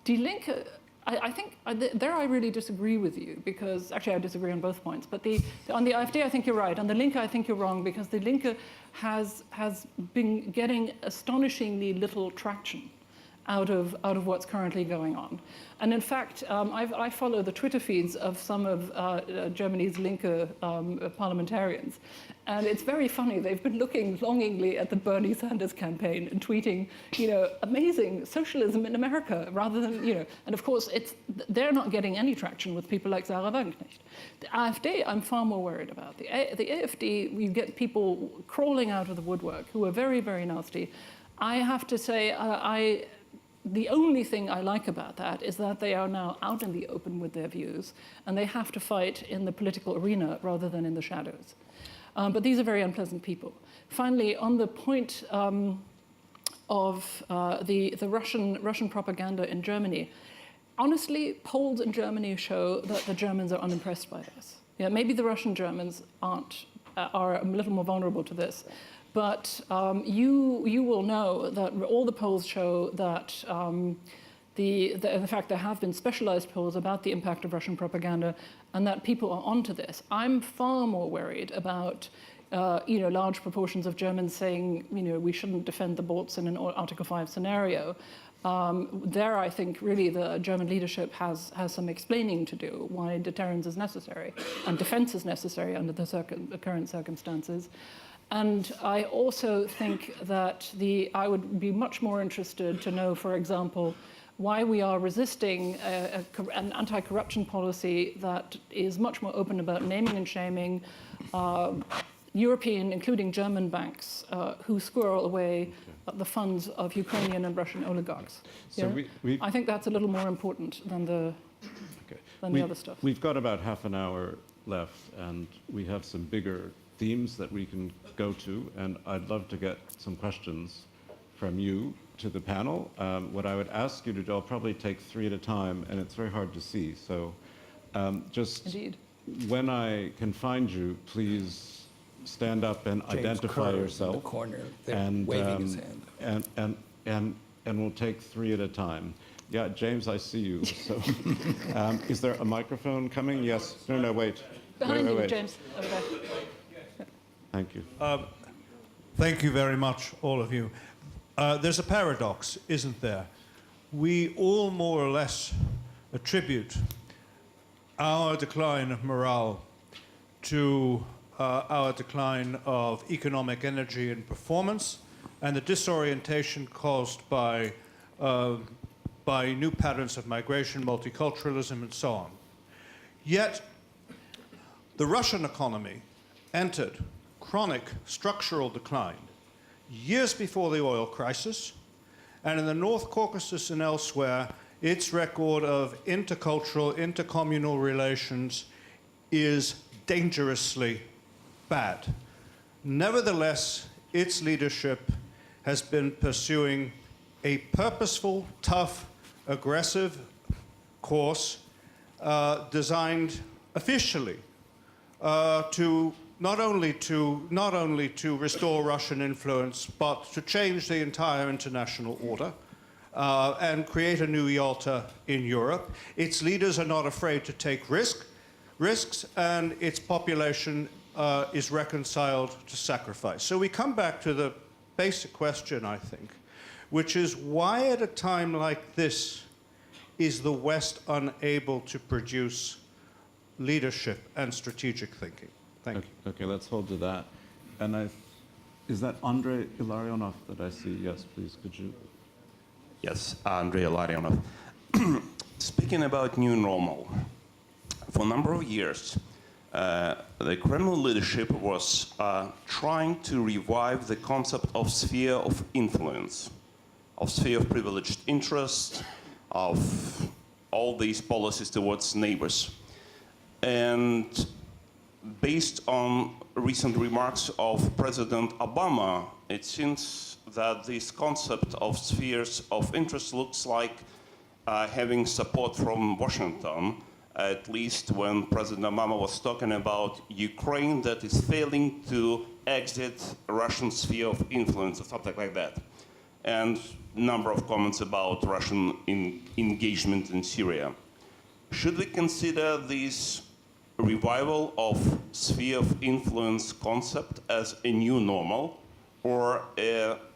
Die Linke, I think there I really disagree with you, because actually I disagree on both points. But on the AfD, I think you're right. On the Linke, I think you're wrong, because the Linke has been getting astonishingly little traction out of what's currently going on. And in fact, I follow the Twitter feeds of some of Germany's Linke parliamentarians. And it's very funny. They've been looking longingly at the Bernie Sanders campaign and tweeting, amazing socialism in America, rather than, and of course, they're not getting any traction with people like Sarah Wagenknecht. The AfD, I'm far more worried about. The AfD, you get people crawling out of the woodwork who are very, very nasty. I have to say, the only thing I like about that is that they are now out in the open with their views, and they have to fight in the political arena rather than in the shadows. But these are very unpleasant people. Finally, on the point of the Russian propaganda in Germany, honestly, polls in Germany show that the Germans are unimpressed by this. Yeah, maybe the Russian Germans are a little more vulnerable to this. But you will know that all the polls show that, in fact, there have been specialized polls about the impact of Russian propaganda, and that people are onto this. I'm far more worried about, large proportions of Germans saying, we shouldn't defend the Balts in an Article 5 scenario. There, I think, really, the German leadership has some explaining to do why deterrence is necessary and defense is necessary under the current circumstances. And I also think that I would be much more interested to know, for example, why we are resisting an anti-corruption policy that is much more open about naming and shaming European, including German banks, who squirrel away the funds of Ukrainian and Russian oligarchs. So I think that's a little more important than the other stuff. We've got about half an hour left, and we have some bigger themes that we can go to, and I'd love to get some questions from you to the panel. What I would ask you to do, I'll probably take 3 at a time, and it's very hard to see, so just Indeed. When I can find you, please stand up and James identify Kerr yourself. in the corner there, and waving his hand. And we'll take 3 at a time. Yeah, James, I see you. So, is there a microphone coming? Yes. No, wait. Behind you, wait. James. Over there. Thank you. Thank you very much, all of you. There's a paradox, isn't there? We all more or less attribute our decline of morale to our decline of economic energy and performance, and the disorientation caused by new patterns of migration, multiculturalism, and so on. Yet, the Russian economy entered chronic structural decline years before the oil crisis, and in the North Caucasus and elsewhere, its record of intercultural, intercommunal relations is dangerously bad. Nevertheless, its leadership has been pursuing a purposeful, tough, aggressive course designed officially to not only to restore Russian influence, but to change the entire international order and create a new Yalta in Europe. Its leaders are not afraid to take risks, and its population is reconciled to sacrifice. So we come back to the basic question, I think, which is why at a time like this is the West unable to produce leadership and strategic thinking? Thank you. Okay, let's hold to that. And is that Andrei Ilarionov that I see? Yes, please, could you? Yes, Andrei Ilarionov. Speaking about new normal, for a number of years, the Kremlin leadership was trying to revive the concept of sphere of influence, of sphere of privileged interest, of all these policies towards neighbors. And based on recent remarks of President Obama, it seems that this concept of spheres of interest looks like having support from Washington, at least when President Obama was talking about Ukraine that is failing to exit Russian sphere of influence or something like that. And a number of comments about Russian engagement in Syria. Should we consider this revival of sphere of influence concept as a new normal or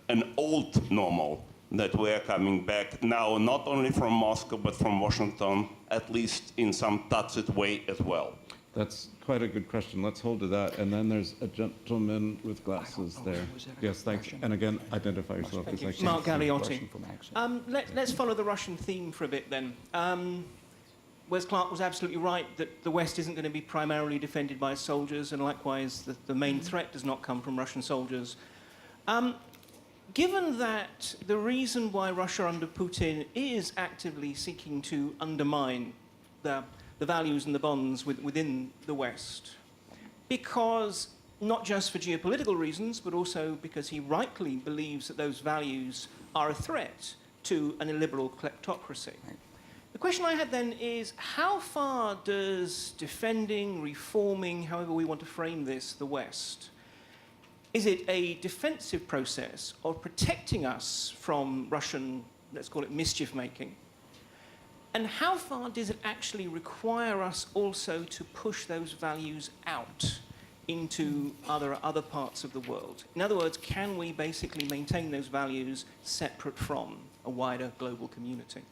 an old normal that we are coming back now, not only from Moscow, but from Washington, at least in some tacit way as well? That's quite a good question. Let's hold to that. And then there's a gentleman with glasses there. Yes, thanks. And again, identify yourself. Thank you. Because Mark Galliotti. Question from accent. Let's follow the Russian theme for a bit then. Wes Clark was absolutely right that the West isn't going to be primarily defended by soldiers, and likewise the main threat does not come from Russian soldiers. Given that the reason why Russia under Putin is actively seeking to undermine the values and the bonds within the West, because not just for geopolitical reasons, but also because he rightly believes that those values are a threat to an illiberal kleptocracy. The question I had then is, how far does defending, reforming, however we want to frame this, the West, is it a defensive process of protecting us from Russian, let's call it mischief making? And how far does it actually require us also to push those values out into other parts of the world? In other words, can we basically maintain those values separate from a wider global community?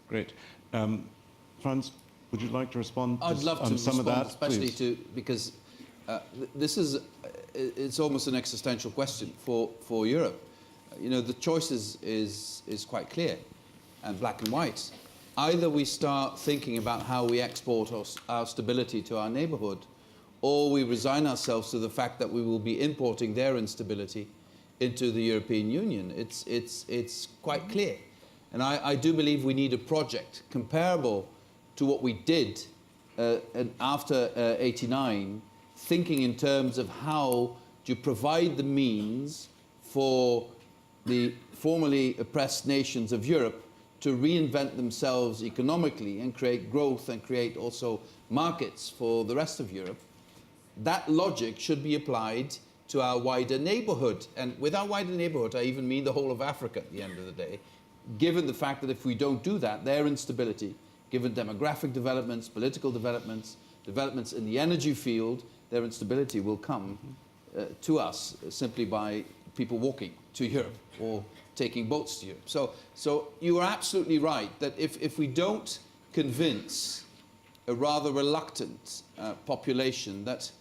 Great. Frans, would you like to respond I'd love to on some respond, of that, especially please? because this is it's almost an existential question for Europe. You know, the choice is quite clear and black and white. Either we start thinking about how we export our stability to our neighborhood, or we resign ourselves to the fact that we will be importing their instability into the European Union. It's quite clear. And I do believe we need a project comparable to what we did after '89, thinking in terms of how to provide the means for the formerly oppressed nations of Europe to reinvent themselves economically and create growth and create also markets for the rest of Europe. That logic should be applied to our wider neighborhood. And with our wider neighborhood, I even mean the whole of Africa at the end of the day, given the fact that if we don't do that, their instability, given demographic developments, political developments, developments in the energy field, their instability will come to us simply by people walking to Europe or taking boats to Europe. So you are absolutely right that if we don't convince a rather reluctant population that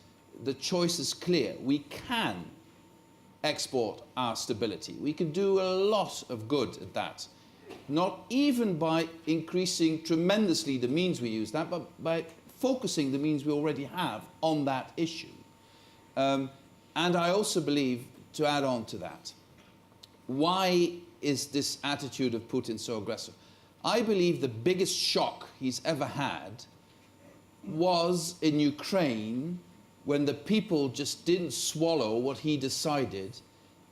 the choice is clear, we can export our stability. We can do a lot of good at that. Not even by increasing tremendously the means we use that, but by focusing the means we already have on that issue. And I also believe, to add on to that, why is this attitude of Putin so aggressive? I believe the biggest shock he's ever had was in Ukraine, when the people just didn't swallow what he decided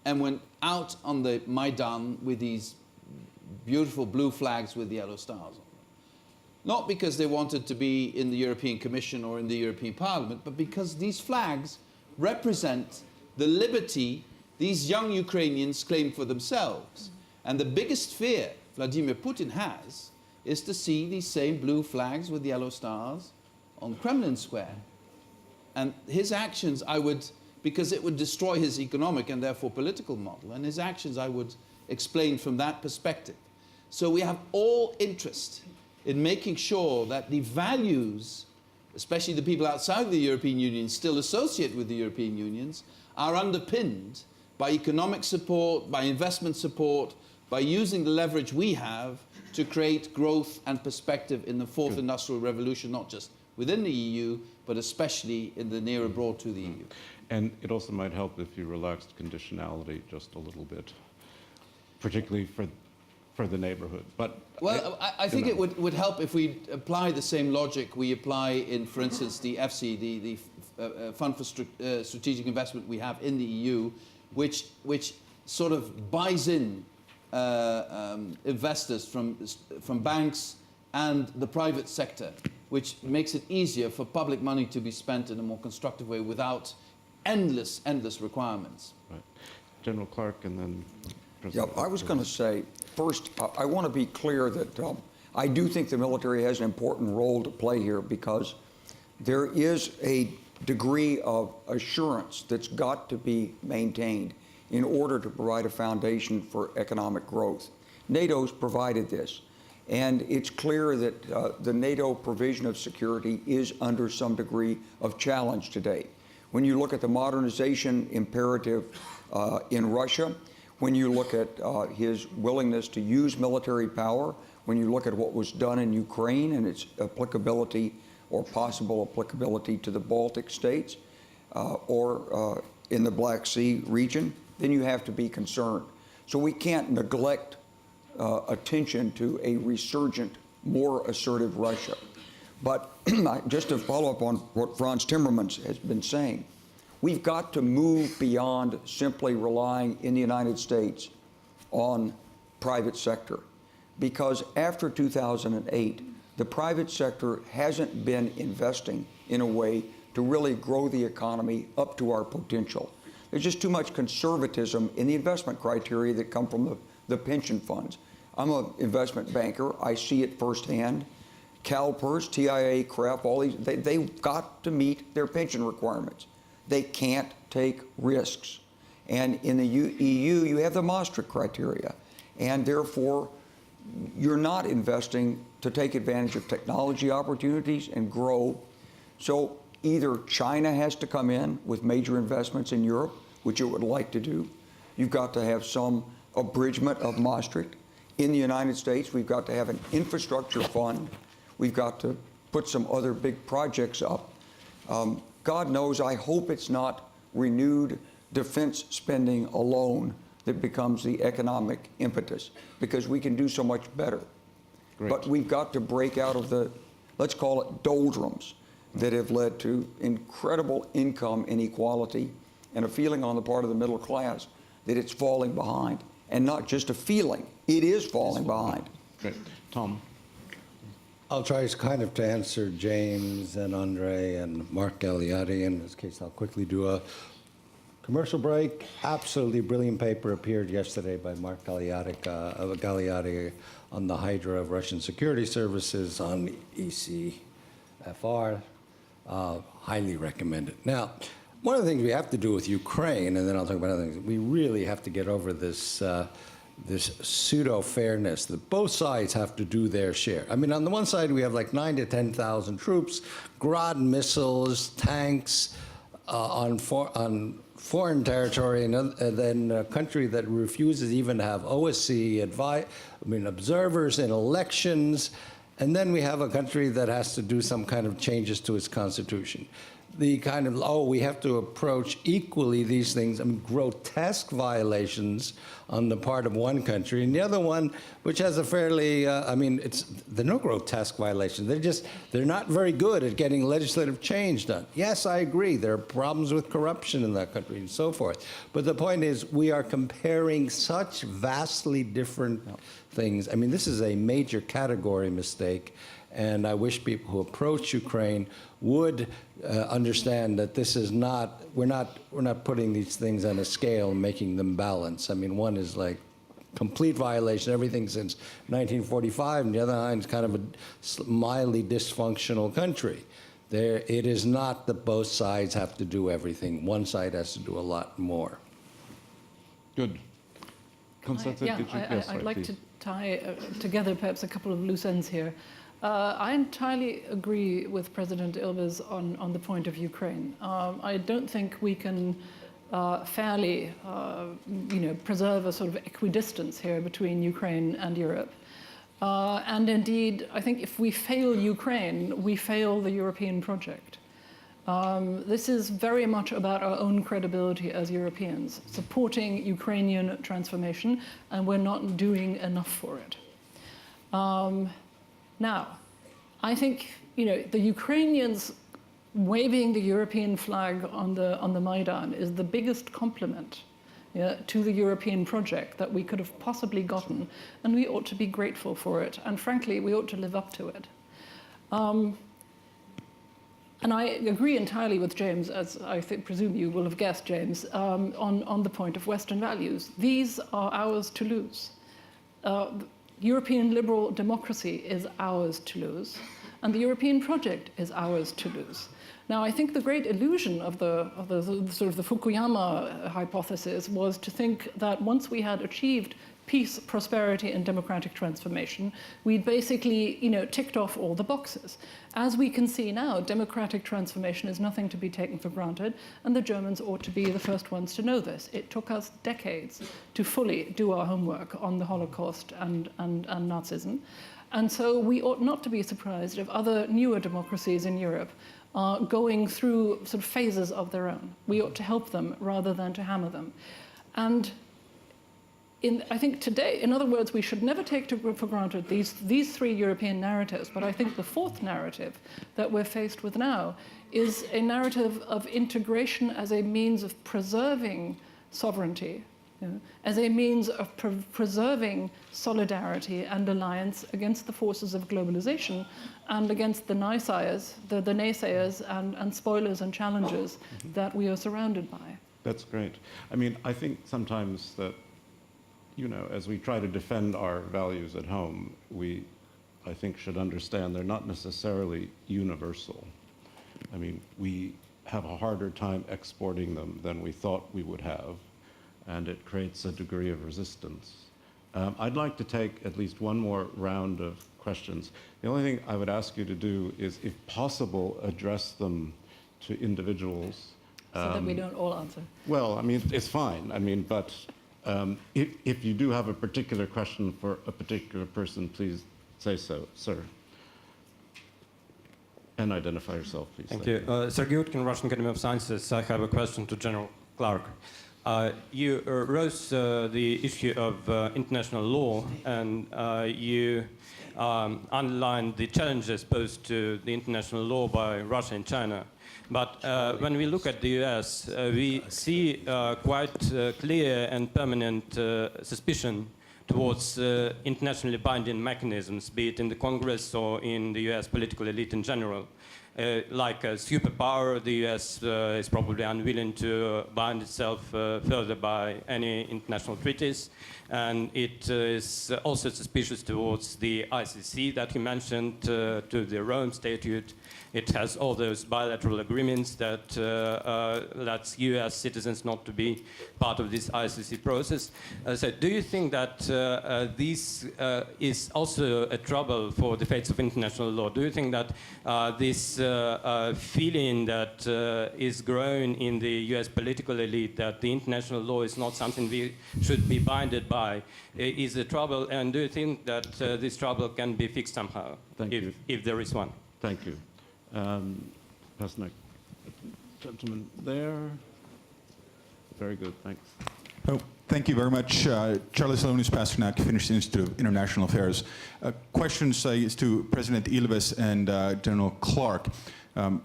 and went out on the Maidan with these beautiful blue flags with yellow stars on them. Not because they wanted to be in the European Commission or in the European Parliament, but because these flags represent the liberty these young Ukrainians claim for themselves. And the biggest fear Vladimir Putin has is to see these same blue flags with yellow stars on Kremlin Square. And his actions, because it would destroy his economic and therefore political model, and his actions I would explain from that perspective. So we have all interest in making sure that the values, especially the people outside the European Union still associate with the European Unions, are underpinned by economic support, by investment support, by using the leverage we have to create growth and perspective in the fourth industrial revolution, not just within the EU, but especially in the near abroad to the EU. And it also might help if you relaxed conditionality just a little bit, particularly for for the neighborhood. But Well, I think it would help if we apply the same logic we apply in, for instance, the EFSI, the Fund for Strategic Investment we have in the EU, which sort of buys in investors from banks and the private sector, which makes it easier for public money to be spent in a more constructive way without endless requirements. right. General Clark and then Yeah, President. I was going to say, first, I want to be clear that I do think the military has an important role to play here, because there is a degree of assurance that's got to be maintained in order to provide a foundation for economic growth. NATO's provided this, and it's clear that the NATO provision of security is under some degree of challenge today. When you look at the modernization imperative in Russia, when you look at his willingness to use military power, when you look at what was done in Ukraine and its applicability or possible applicability to the Baltic states or in the Black Sea region, then you have to be concerned. So we can't neglect attention to a resurgent, more assertive Russia. But just to follow up on what Frans Timmermans has been saying, we've got to move beyond simply relying in the United States on private sector. Because after 2008, the private sector hasn't been investing in a way to really grow the economy up to our potential. There's just too much conservatism in the investment criteria that come from the pension funds. I'm an investment banker. I see it firsthand. CalPERS, TIA, CREF, all these, they've got to meet their pension requirements. They can't take risks. And in the EU, you have the Maastricht criteria. And therefore, you're not investing to take advantage of technology opportunities and grow. So either China has to come in with major investments in Europe, which it would like to do. You've got to have some abridgment of Maastricht. In the United States, we've got to have an infrastructure fund. We've got to put some other big projects up. God knows, I hope it's not renewed defense spending alone that becomes the economic impetus, because we can do so much better. Great. But we've got to break out of the, let's call it doldrums, that have led to incredible income inequality and a feeling on the part of the middle class that it's falling behind. And not just a feeling, it is falling behind. Great. Tom. I'll try kind of to answer James and Andre and Mark Gagliardi. In this case, I'll quickly do a commercial break. Absolutely brilliant paper appeared yesterday by Mark Gagliardi on the Hydra of Russian security services on ECFR. Highly recommend it. Now, one of the things we have to do with Ukraine, and then I'll talk about other things, we really have to get over this this pseudo-fairness that both sides have to do their share. I mean, on the one side, we have like 9,000 to 10,000 troops, Grad missiles, tanks on foreign territory, and then a country that refuses even to have OSCE observers in elections. And then we have a country that has to do some kind of changes to its constitution. The kind of, we have to approach equally these things, grotesque violations on the part of one country, and the other one, which has a fairly, they're no grotesque violations. They're not very good at getting legislative change done. Yes, I agree, there are problems with corruption in that country and so forth. But the point is, we are comparing such vastly different things. I mean, this is a major category mistake. And I wish people who approach Ukraine would understand that this is not, we're not putting these things on a scale and making them balance. I mean, one is like complete violation, everything since 1945, and the other hand is kind of a mildly dysfunctional country. It is not that both sides have to do everything. One side has to do a lot more. Good. Constanze, I'd like to tie together perhaps a couple of loose ends here. I entirely agree with President Ilves on the point of Ukraine. I don't think we can fairly, preserve a sort of equidistance here between Ukraine and Europe. And indeed, I think if we fail Ukraine, we fail the European project. This is very much about our own credibility as Europeans, supporting Ukrainian transformation, and we're not doing enough for it. Now, I think the Ukrainians waving the European flag on the Maidan is the biggest compliment to the European project that we could have possibly gotten, and we ought to be grateful for it. And frankly, we ought to live up to it. And I agree entirely with James, as I presume you will have guessed, James, on the point of Western values. These are ours to lose. European liberal democracy is ours to lose, and the European project is ours to lose. Now, I think the great illusion of the sort of the Fukuyama hypothesis was to think that once we had achieved peace, prosperity, and democratic transformation, we'd basically, ticked off all the boxes. As we can see now, democratic transformation is nothing to be taken for granted, and the Germans ought to be the first ones to know this. It took us decades to fully do our homework on the Holocaust and Nazism. And so we ought not to be surprised if other newer democracies in Europe are going through sort of phases of their own. We ought to help them rather than to hammer them. And I think today, in other words, we should never take for granted these three European narratives, but I think the fourth narrative that we're faced with now is a narrative of integration as a means of preserving sovereignty, as a means of preserving solidarity and alliance against the forces of globalization and against the naysayers, the naysayers and spoilers and challengers that we are surrounded by. That's great. I mean, I think sometimes that, as we try to defend our values at home, we, I think, should understand they're not necessarily universal. I mean, we have a harder time exporting them than we thought we would have, and it creates a degree of resistance. I'd like to take at least one more round of questions. The only thing I would ask you to do is, if possible, address them to individuals. So that we don't all answer. Well, I mean, it's fine. I mean, but if you do have a particular question for a particular person, please say so, sir. And identify yourself, please. Thank you. Sergei Utkin, Russian Academy of Sciences. I have a question to General Clark. You rose the issue of international law, and you underlined the challenges posed to the international law by Russia and China. But when we look at the US, we see quite clear and permanent suspicion towards internationally binding mechanisms, be it in the Congress or in the US political elite in general. Like a superpower, the US is probably unwilling to bind itself further by any international treaties. And it is also suspicious towards the ICC that you mentioned, to the Rome Statute. It has all those bilateral agreements that lets US citizens not to be part of this ICC process. So do you think that this is also a trouble for the fates of international law? Do you think that this feeling that is growing in the US political elite that the international law is not something we should be binded by is a trouble? And do you think that this trouble can be fixed somehow, if there is one? Thank you. Pasnak, gentleman there. Very good, thanks. Oh, thank you very much. Charlie Salonis Pasternak, Finnish Institute of International Affairs. Questions is to President Ilves and General Clark. The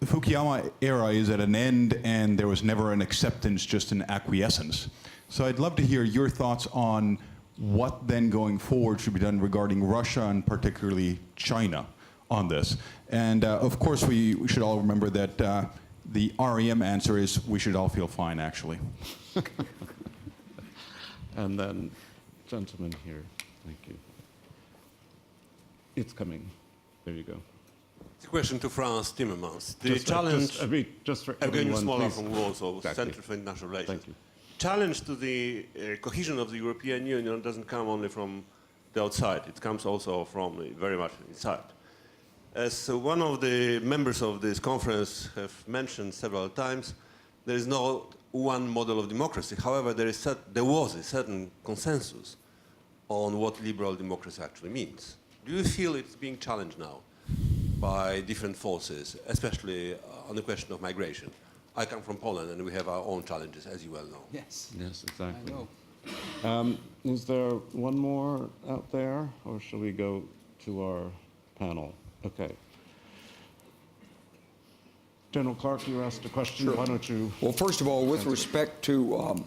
Fukuyama era is at an end, and there was never an acceptance, just an acquiescence. So I'd love to hear your thoughts on what then going forward should be done regarding Russia and particularly China on this. And of course, we should all remember that the REM answer is we should all feel fine, actually. And then, gentleman here, thank you. It's coming. There you go. It's a question to Frans Timmermans. The challenge. Just for Evgeny everyone, Smolar please. from Warsaw, Exactly. Center for International Relations. Thank you. Challenge to the cohesion of the European Union doesn't come only from the outside. It comes also from very much inside. As one of the members of this conference have mentioned several times, there is no one model of democracy. However, there was a certain consensus on what liberal democracy actually means. Do you feel it's being challenged now? by different forces, especially on the question of migration. I come from Poland, and we have our own challenges, as you well know. Yes. Yes, exactly. I know. Is there one more out there, or shall we go to our panel? Okay. General Clark, you asked a question. Sure. Why don't you? Well, first of all, with respect to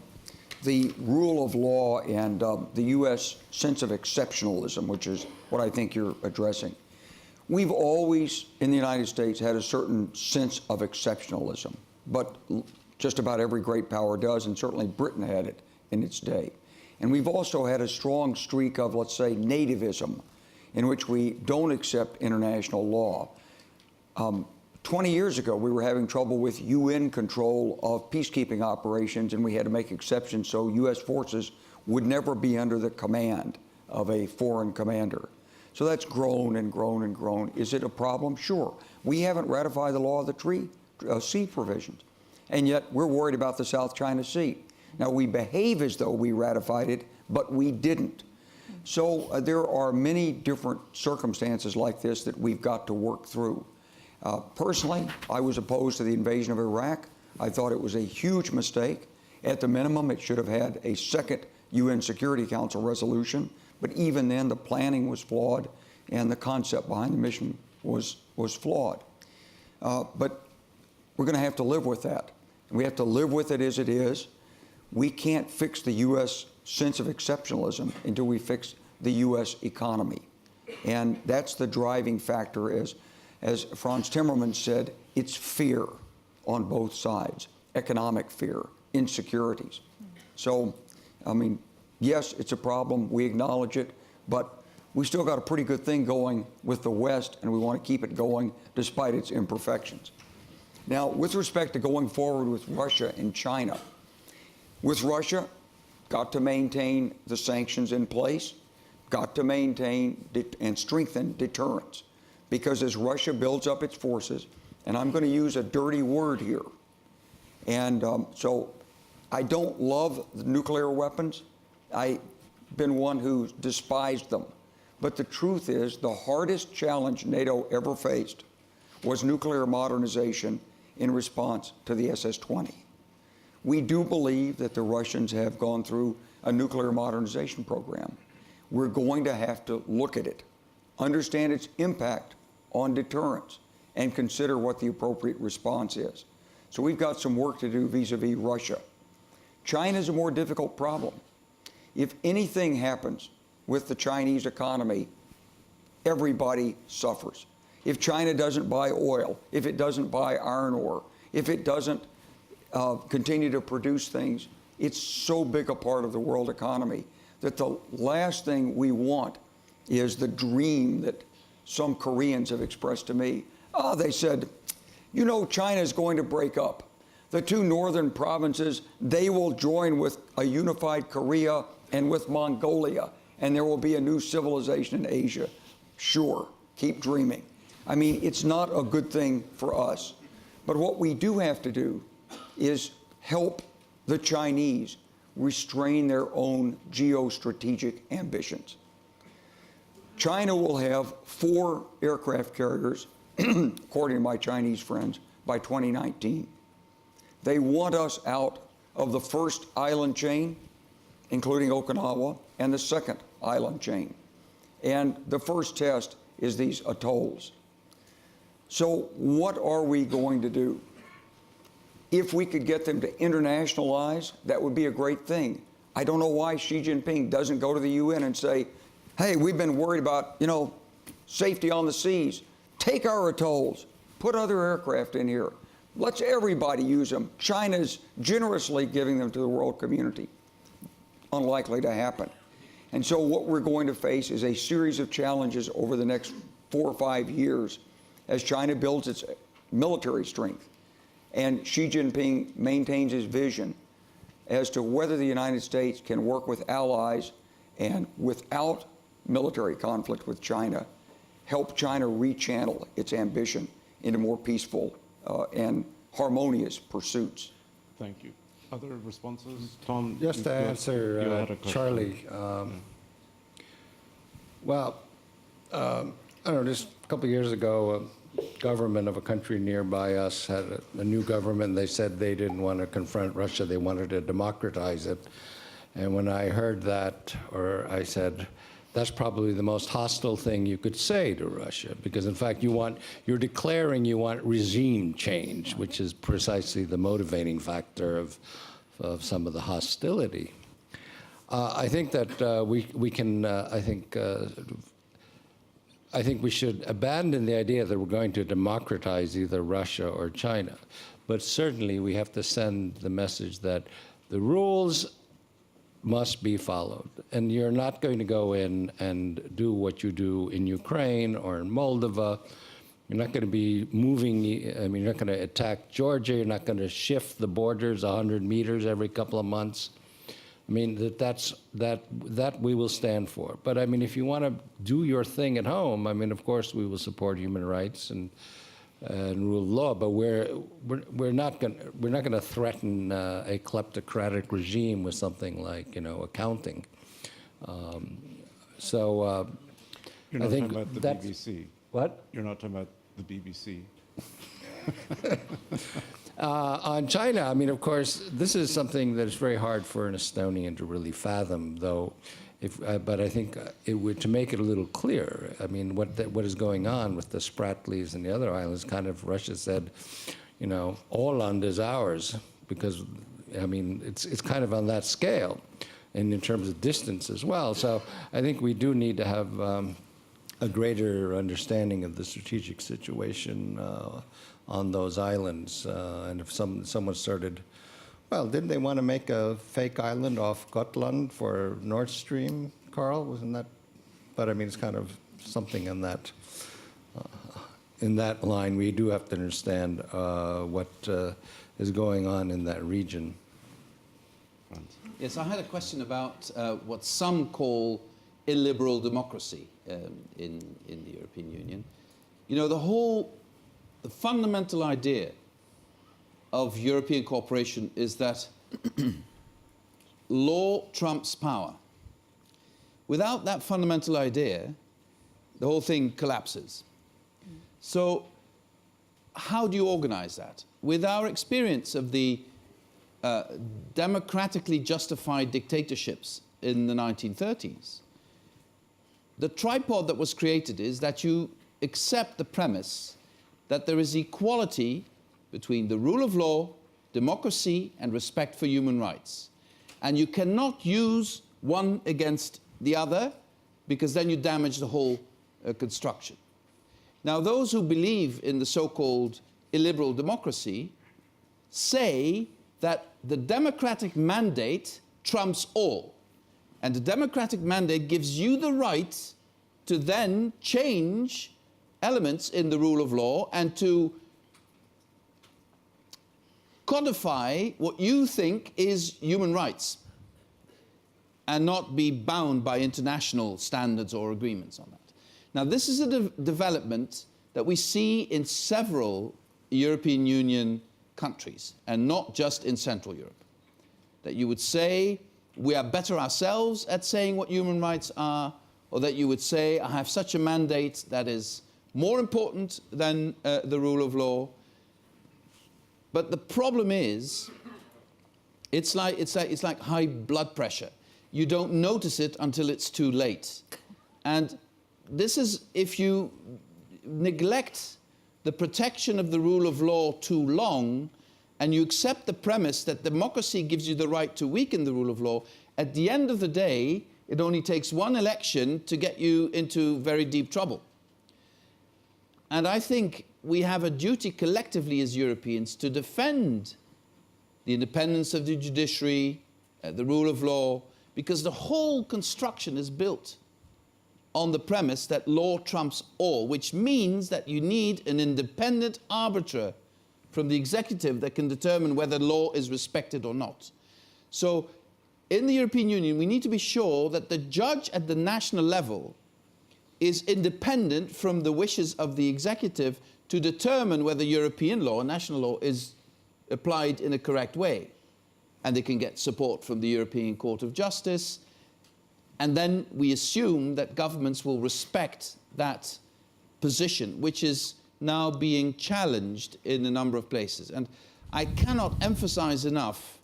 the rule of law and the U.S. sense of exceptionalism, which is what I think you're addressing, we've always, in the United States, had a certain sense of exceptionalism, but just about every great power does, and certainly Britain had it in its day. And we've also had a strong streak of, let's say, nativism, in which we don't accept international law. 20 years ago, we were having trouble with UN control of peacekeeping operations, and we had to make exceptions so U.S. forces would never be under the command of a foreign commander. So that's grown and grown and grown. Is it a problem? Sure. We haven't ratified the law of the sea provisions, and yet we're worried about the South China Sea. Now, we behave as though we ratified it, but we didn't. So there are many different circumstances like this that we've got to work through. Personally, I was opposed to the invasion of Iraq. I thought it was a huge mistake. At the minimum, it should have had a second UN Security Council resolution. But even then, the planning was flawed, and the concept behind the mission was flawed. But we're going to have to live with that. We have to live with it as it is. We can't fix the U.S. sense of exceptionalism until we fix the U.S. economy. And that's the driving factor, as Frans Timmermans said, it's fear on both sides, economic fear, insecurities. So, I mean, yes, it's a problem, we acknowledge it, but we still got a pretty good thing going with the West, and we want to keep it going despite its imperfections. Now, with respect to going forward with Russia and China, with Russia, got to maintain the sanctions in place, got to maintain and strengthen deterrence. Because as Russia builds up its forces, and I'm going to use a dirty word here, and so I don't love the nuclear weapons. I've been one who despised them. But the truth is, the hardest challenge NATO ever faced was nuclear modernization in response to the SS-20. We do believe that the Russians have gone through a nuclear modernization program. We're going to have to look at it, understand its impact on deterrence, and consider what the appropriate response is. So we've got some work to do vis-a-vis Russia. China's a more difficult problem. If anything happens with the Chinese economy, everybody suffers. If China doesn't buy oil, if it doesn't buy iron ore, if it doesn't continue to produce things, it's so big a part of the world economy that the last thing we want is the dream that some Koreans have expressed to me. They said, you know, China is going to break up. The two northern provinces, they will join with a unified Korea and with Mongolia, and there will be a new civilization in Asia. Sure, keep dreaming. I mean, it's not a good thing for us. But what we do have to do is help the Chinese restrain their own geostrategic ambitions. China will have 4 aircraft carriers, according to my Chinese friends, by 2019. They want us out of the first island chain, including Okinawa, and the second island chain. And the first test is these atolls. So what are we going to do? If we could get them to internationalize, that would be a great thing. I don't know why Xi Jinping doesn't go to the UN and say, hey, we've been worried about, you know, safety on the seas. Take our atolls, put other aircraft in here. Let's everybody use them. China's generously giving them to the world community. Unlikely to happen. And so what we're going to face is a series of challenges over the next 4 or 5 years as China builds its military strength and Xi Jinping maintains his vision as to whether the United States can work with allies and without military conflict with China, help China rechannel its ambition into more peaceful and harmonious pursuits. Thank you. Other responses? Tom? Just to answer Charlie, well, I don't know, just a couple of years ago, government of a country nearby us had a new government. They said they didn't want to confront Russia. They wanted to democratize it. And when I heard that, or I said, that's probably the most hostile thing you could say to Russia, because in fact you're declaring you want regime change, which is precisely the motivating factor of some of the hostility. I think that we can. I think we should abandon the idea that we're going to democratize either Russia or China, but certainly we have to send the message that the rules must be followed, and you're not going to go in and do what you do in Ukraine or in Moldova. You're not going to be moving, I mean, you're not going to attack Georgia, you're not going to shift the borders 100 meters every couple of months. I mean, that we will stand for. But I mean, if you want to do your thing at home, I mean, of course we will support human rights and rule of law, but we're not going to threaten a kleptocratic regime with something like, you know, accounting. You're not I think talking about the that's, BBC. What? You're not talking about the BBC. On China, I mean, of course, this is something that is very hard for an Estonian to really fathom, though. But I think it would, to make it a little clearer, I mean, what is going on with the Spratlys and the other islands, kind of Russia said, you know, Åland is ours, because, I mean, it's kind of on that scale, and in terms of distance as well. So I think we do need to have a greater understanding of the strategic situation on those islands. And if someone started, well, didn't they want to make a fake island off Gotland for Nord Stream, Carl? Wasn't that? But I mean, it's kind of something in that line. We do have to understand what is going on in that region. Yes, I had a question about what some call illiberal democracy in the European Union. You know, the fundamental idea of European cooperation is that law trumps power. Without that fundamental idea, the whole thing collapses. So how do you organize that? With our experience of the democratically justified dictatorships in the 1930s, the tripod that was created is that you accept the premise that there is equality between the rule of law, democracy, and respect for human rights. And you cannot use one against the other, because then you damage the whole construction. Now, those who believe in the so-called illiberal democracy say that the democratic mandate trumps all. And the democratic mandate gives you the right to then change elements in the rule of law and to codify what you think is human rights and not be bound by international standards or agreements on that. Now, this is a development that we see in several European Union countries, and not just in Central Europe. That you would say, we are better ourselves at saying what human rights are, or that you would say, I have such a mandate that is more important than the rule of law. But the problem is, it's like high blood pressure. You don't notice it until it's too late. And this is, if you neglect the protection of the rule of law too long, and you accept the premise that democracy gives you the right to weaken the rule of law, at the end of the day, it only takes one election to get you into very deep trouble. And I think we have a duty collectively as Europeans to defend the independence of the judiciary, the rule of law, because the whole construction is built on the premise that law trumps all, which means that you need an independent arbiter from the executive that can determine whether law is respected or not. So in the European Union, we need to be sure that the judge at the national level is independent from the wishes of the executive to determine whether European law, national law, is applied in a correct way. And they can get support from the European Court of Justice. And then we assume that governments will respect that position, which is now being challenged in a number of places. And I cannot emphasize enough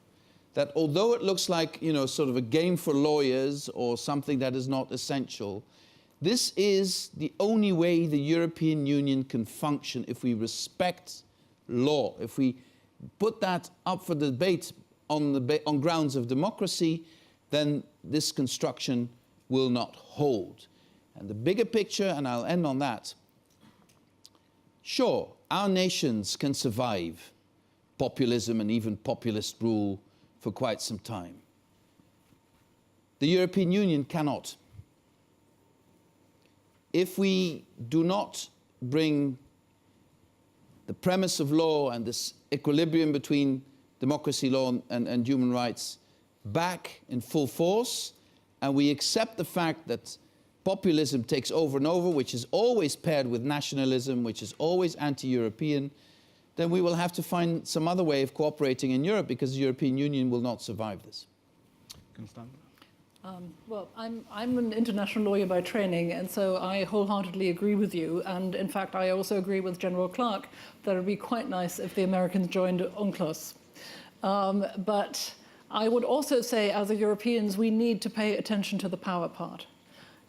that although it looks like, you know, sort of a game for lawyers or something that is not essential, this is the only way the European Union can function if we respect law, if we put that up for debate on grounds of democracy, then this construction will not hold. And the bigger picture, and I'll end on that, sure, our nations can survive populism and even populist rule for quite some time. The European Union cannot. If we do not bring the premise of law and this equilibrium between democracy, law, and human rights back in full force, and we accept the fact that populism takes over and over, which is always paired with nationalism, which is always anti-European, then we will have to find some other way of cooperating in Europe, because the European Union will not survive this. Constanze? Well, I'm an international lawyer by training, and so I wholeheartedly agree with you. And in fact, I also agree with General Clark that it would be quite nice if the Americans joined UNCLOS. But I would also say, as Europeans, we need to pay attention to the power part.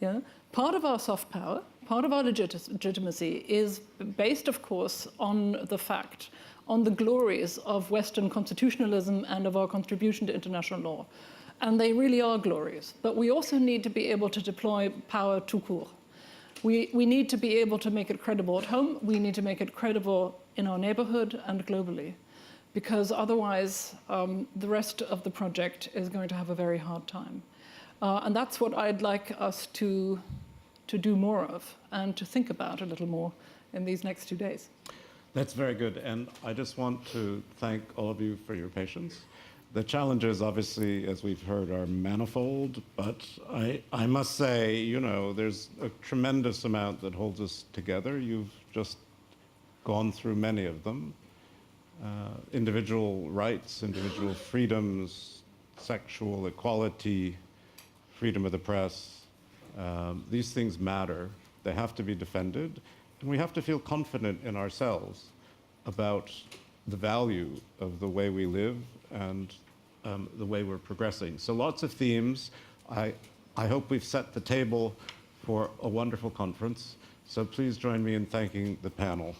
Yeah? Part of our soft power, part of our legitimacy is based, of course, on the fact, on the glories of Western constitutionalism and of our contribution to international law. And they really are glorious. But we also need to be able to deploy power tout court. We need to be able to make it credible at home. We need to make it credible in our neighborhood and globally, because otherwise the rest of the project is going to have a very hard time. And that's what I'd like us to do more of and to think about a little more in these next 2 days. That's very good. And I just want to thank all of you for your patience. The challenges, obviously, as we've heard, are manifold, but I must say, you know, there's a tremendous amount that holds us together. You've just gone through many of them. Individual rights, individual freedoms, sexual equality, freedom of the press. These things matter. They have to be defended. And we have to feel confident in ourselves about the value of the way we live and the way we're progressing. So lots of themes. I hope we've set the table for a wonderful conference. So please join me in thanking the panel.